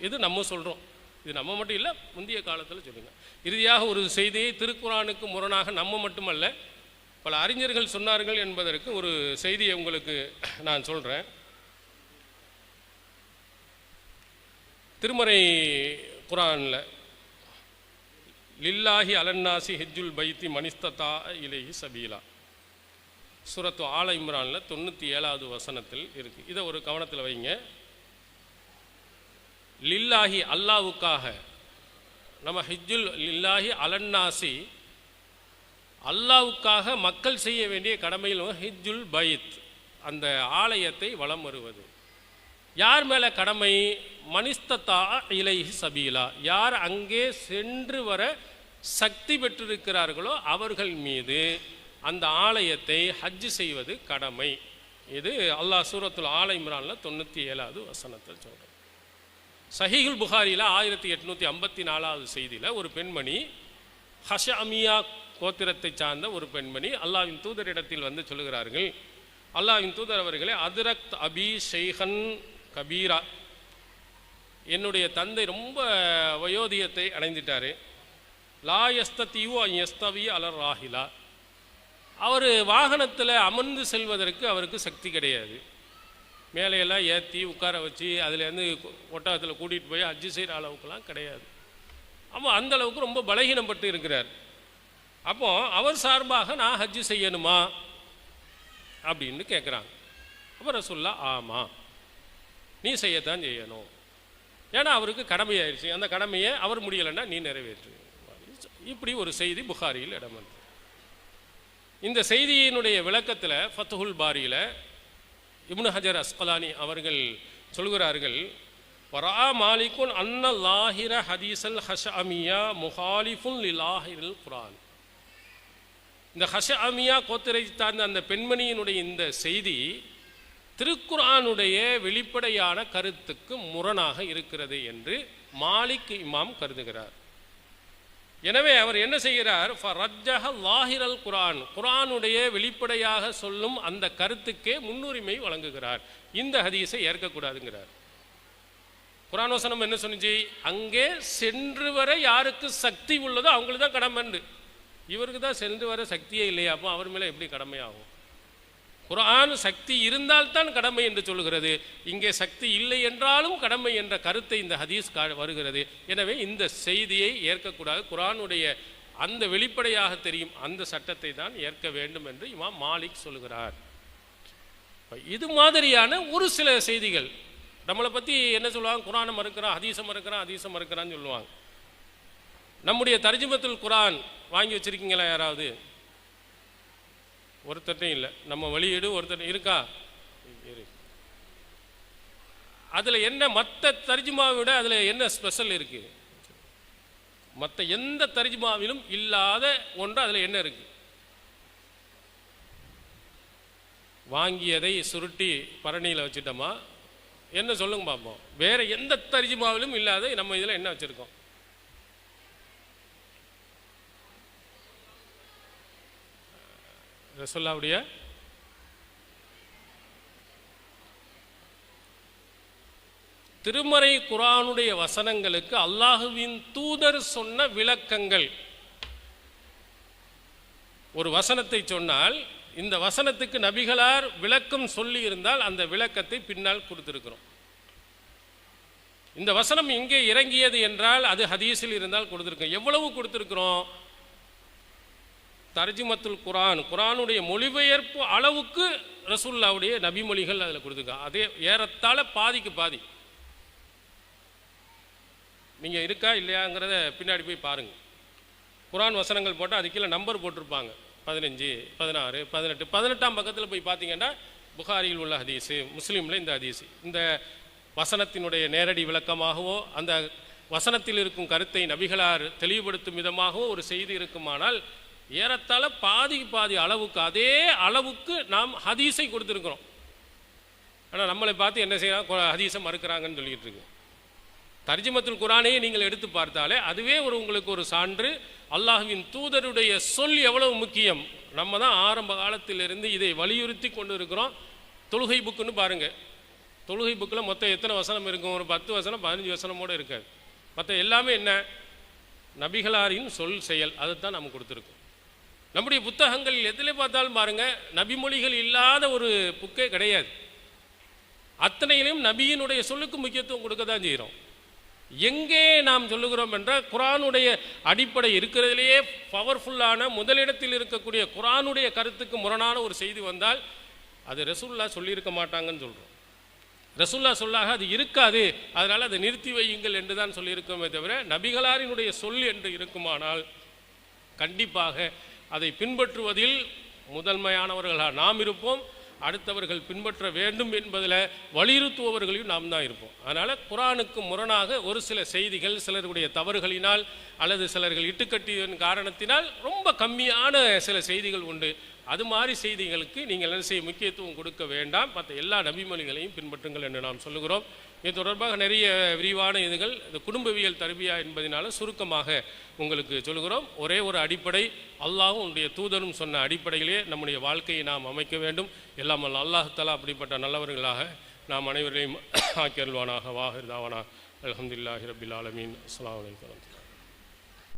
இது நம்ம சொல்கிறோம். இது நம்ம மட்டும் இல்லை, முந்தைய காலத்தில் சொல்லுங்க. இறுதியாக ஒரு செய்தியை திருக்குரானுக்கு முரணாக நம்ம மட்டுமல்ல பல அறிஞர்கள் சொன்னார்கள் என்பதற்கு ஒரு செய்தியை உங்களுக்கு நான் சொல்கிறேன். திருமறை குரானில் லில்லாஹி அலன்னாசி ஹிஜ்ஜுல் பைத்தி மனிஸ்ததா இலைஹி சபீலா சூரத்து ஆல இம்ரானில் 97வது வசனத்தில் இருக்குது. இதை ஒரு கவனத்தில் வைங்க. லில்லாஹி அல்லாவுக்காக, நம்ம ஹிஜ்ஜுல் லில்லாஹி அலன்னாசி அல்லாவுக்காக மக்கள் செய்ய வேண்டிய கடமையில் ஹிஜ்ஜுல் பைத் அந்த ஆலயத்தை வலம் வருவது. யார் மேலே கடமை? மனிஸ்ததா இலைஹி சபீலா, யார் அங்கே சென்று வர சக்தி பெற்றிருக்கிறார்களோ அவர்கள் மீது அந்த ஆலயத்தை ஹஜ் செய்வது கடமை. இது அல்லாஹ் சூரத்துல் ஆல இம்ரானில் 97வது வசனத்தில் சொல்கிறார். சஹீஹுல் புகாரியில் 1854வது செய்தியில் ஒரு பெண்மணி, ஹஷஅமியா கோத்திரத்தை சார்ந்த ஒரு பெண்மணி அல்லாஹ்வின் தூதரிடத்தில் வந்து சொல்லுகிறார்கள், அல்லாஹ்வின் தூதர் அவர்களே, அதிரக்த் அபி ஷைஹன் கபீரா, என்னுடைய தந்தை ரொம்ப வயோதியத்தை அடைந்துட்டார். லா யஸ்தீவு யஸ்தவி அலர் ராஹிலா, அவர் வாகனத்தில் அமர்ந்து செல்வதற்கு அவருக்கு சக்தி கிடையாது. மேலையெல்லாம் ஏற்றி உட்கார வச்சு அதுலேருந்து ஒட்டகத்தில் கூட்டிகிட்டு போய் ஹஜ்ஜு செய்கிற அளவுக்குலாம் கிடையாது. அப்போ அந்த அளவுக்கு ரொம்ப பலகீனப்பட்டு இருக்கிறார். அப்போ அவர் சார்பாக நான் ஹஜ்ஜு செய்யணுமா அப்படின்னு கேட்குறாங்க. அப்போ ரசூலுல்லாஹ் ஆமாம், நீ செய்யத்தான் செய்யணும், ஏன்னா அவருக்கு கடமை ஆயிடுச்சு, அந்த கடமையை அவர் முடியலைன்னா நீ நிறைவேற்று. இப்படி ஒரு செய்தி புகாரியில் இடம்பெற்று. இந்த செய்தியினுடைய விளக்கத்தில் ஃபத்ஹுல் பாரியில் இப்னு ஹஜர் அஸ்கலானி அவர்கள் சொல்கிறார்கள், வரா மாலிகுன் அன்ன லாஹிர ஹதீசல் ஹஷஅமியா முஹாலிஃபுன் லிலாஹிரில் குரான். இந்த ஹஷஅமியா கோத்திரை சார்ந்த அந்த பெண்மணியினுடைய இந்த செய்தி திருக்குர்ஆனுடைய வெளிப்படையான கருத்துக்கு முரணாக இருக்கிறது என்று மாலிக் இமாம் கருதுகிறார். எனவே அவர் என்ன செய்கிறார்? ஃபரஜ்ஜஹ லாஹிரல் குர்ஆன், குர்ஆனுடைய வெளிப்படையாக சொல்லும் அந்த கருத்துக்கே முன்னுரிமை வழங்குகிறார். இந்த ஹதீஸை ஏற்கக்கூடாதுங்கிறார். குர்ஆன் வசனம் என்ன சொன்னிச்சு? அங்கே சென்று வர யாருக்கு சக்தி உள்ளதோ அவங்களுக்கு தான் கடமைண்டு. இவருக்கு தான் சென்று வர சக்தியே இல்லையா, அப்போ அவர் மேலே எப்படி கடமையாகும்? குர்ஆன் சக்தி இருந்தால்தான் கடமை என்று சொல்கிறது. இங்கே சக்தி இல்லை என்றாலும் கடமை என்ற கருத்தை இந்த ஹதீஸ் வருகிறது. எனவே இந்த செய்தியை ஏற்கக்கூடாது. குர்ஆனுடைய அந்த வெளிப்படையாக தெரியும் அந்த சட்டத்தை தான் ஏற்க வேண்டும் என்று இமாம் மாலிக் சொல்கிறார். இது மாதிரியான ஒரு சில செய்திகள் நம்மளை பற்றி என்ன சொல்லுவாங்க? குர்ஆனை மறுக்கிறான், ஹதீஸை மறுக்கிறான், ஹதீஸை மறுக்கிறான்னு சொல்லுவாங்க. நம்முடைய தர்ஜுமத்துல் குர்ஆன் வாங்கி வச்சிருக்கீங்களா யாராவது? ஒருத்தட்டையும் இல்லை. நம்ம வெளியீடு ஒருத்தர் இருக்கா? அதில் என்ன மற்ற தர்ஜுமாவை விட அதில் என்ன ஸ்பெஷல் இருக்குது? மற்ற எந்த தர்ஜுமாவிலும் இல்லாத ஒன்று அதில் என்ன இருக்குது? வாங்கியதை சுருட்டி பரணியில் வச்சுட்டோமா? என்ன சொல்லுங்க பார்ப்போம். வேறு எந்த தர்ஜுமாவிலும் இல்லாத நம்ம இதில் என்ன வச்சுருக்கோம்? ரசூலுல்லாஹ்வுடைய திருமறை குர்ஆனுடைய வசனங்களுக்கு அல்லாஹுவின் தூதர் சொன்ன விளக்கங்கள். ஒரு வசனத்தை சொன்னால் இந்த வசனத்துக்கு நபிகளார் விளக்கம் சொல்லி இருந்தால் அந்த விளக்கத்தை பின்னால் கொடுத்திருக்கிறோம். இந்த வசனம் எங்கே இறங்கியது என்றால் அது ஹதீஸில் இருந்தால் கொடுத்திருக்கோம். எவ்வளவு கொடுத்திருக்கிறோம்? தர்ஜுமத்துல் குர்ஆன், குர்ஆனுடைய மொழிபெயர்ப்பு அளவுக்கு ரசூலுல்லாஹ்வுடைய நபிமொழிகள் அதில் கொடுத்துருக்காங்க. அதே ஏறத்தாழ பாதிக்கு பாதி. நீங்கள் இருக்கா இல்லையாங்கிறத பின்னாடி போய் பாருங்கள். குர்ஆன் வசனங்கள் போட்டால் அது கீழே நம்பர் போட்டிருப்பாங்க, 15, 16, 18. 18ஆம் பக்கத்தில் போய் பார்த்தீங்கன்னா புகாரியில் உள்ள ஹதீஸு, முஸ்லீமில் இந்த ஹதீஸு, இந்த வசனத்தினுடைய நேரடி விளக்கமாகவோ அந்த வசனத்தில் இருக்கும் கருத்தை நபிகளார் தெளிவுபடுத்தும் விதமாகவோ ஒரு செய்தி இருக்குமானால் ஏறத்தாழ பாதிக்கு பாதி அளவுக்கு அதே அளவுக்கு நாம் ஹதீஸை கொடுத்துருக்குறோம். ஆனால் நம்மளை பார்த்து என்ன செய்யறாங்க? ஹதீஸை மறுக்கிறாங்கன்னு சொல்லிட்டு இருக்கு. தர்ஜுமத்துல் குர்ஆனையே நீங்கள் எடுத்து பார்த்தாலே அதுவே உங்களுக்கு ஒரு சான்று. அல்லாஹ்வின் தூதருடைய சொல் எவ்வளவு முக்கியம். நம்ம தான் ஆரம்ப காலத்திலிருந்து இதை வலியுறுத்தி கொண்டு இருக்கிறோம். தொழுகை புக்குன்னு பாருங்கள். தொழுகை புக்கில் மொத்தம் எத்தனை வசனம் இருக்கும்? ஒரு 10 வசனம் 15 வசனமோடு இருக்காது. மற்ற எல்லாமே என்ன, நபிகளாரின் சொல் செயல், அதைத்தான் நம்ம கொடுத்துருக்கோம். நம்முடைய புத்தகங்கள் எதில் பார்த்தாலும் பாருங்கள், நபிமொழிகள் இல்லாத ஒரு புக்கே கிடையாது. அத்தனையிலும் நபியினுடைய சொல்லுக்கு முக்கியத்துவம் கொடுக்க தான் செய்கிறோம். எங்கே நாம் சொல்லுகிறோம் என்றால், குரானுடைய அடிப்படை இருக்கிறதுலேயே பவர்ஃபுல்லான முதலிடத்தில் இருக்கக்கூடிய குரானுடைய கருத்துக்கு முரணான ஒரு செய்தி வந்தால் அது ரசூலுல்லா சொல்லியிருக்க மாட்டாங்கன்னு சொல்கிறோம். ரசூலுல்லா சொல்லாக அது இருக்காது, அதனால் அதை நிறுத்தி வையுங்கள் என்று தான் சொல்லியிருக்கோமே தவிர, நபிகளாரினுடைய சொல் என்று இருக்குமானால் கண்டிப்பாக அதை பின்பற்றுவதில் முதன்மையானவர்களாக நாம் இருப்போம். அடுத்தவர்கள் பின்பற்ற வேண்டும் என்பதில் வலியுறுத்துபவர்களையும் நாம் தான் இருப்போம். அதனால் குரானுக்கு முரணாக ஒரு சில செய்திகள் சிலருடைய தவறுகளினால் அல்லது சிலர்கள் இட்டுக்கட்டியதன் காரணத்தினால் ரொம்ப கம்மியான சில செய்திகள் உண்டு. அது மாதிரி செய்திகளுக்கு நீங்கள் என்ன செய்ய முக்கியத்துவம் கொடுக்க வேண்டாம். மற்ற எல்லா நபிமொழிகளையும் பின்பற்றுங்கள் என்று நாம் சொல்லுகிறோம். இது தொடர்பாக நிறைய விரிவான இதுகள் இந்த குடும்பவியல் தர்பியா என்பதனால சுருக்கமாக உங்களுக்கு சொல்லுகிறோம். ஒரே ஒரு அடிப்படை, அல்லாஹ்வும் உன்னுடைய தூதரும் சொன்ன அடிப்படையிலே நம்முடைய வாழ்க்கையை நாம் அமைக்க வேண்டும். எல்லாம் அல்லாஹ் தஆலா அப்படிப்பட்ட நல்லவர்களாக நாம் அனைவரையும் ஆக்கி அருள்வானாக. வாஹிர் தாவானா அல்ஹம்துலில்லாஹி ரப்பில் ஆலமீன். அஸ்ஸலாமு அலைக்கும்.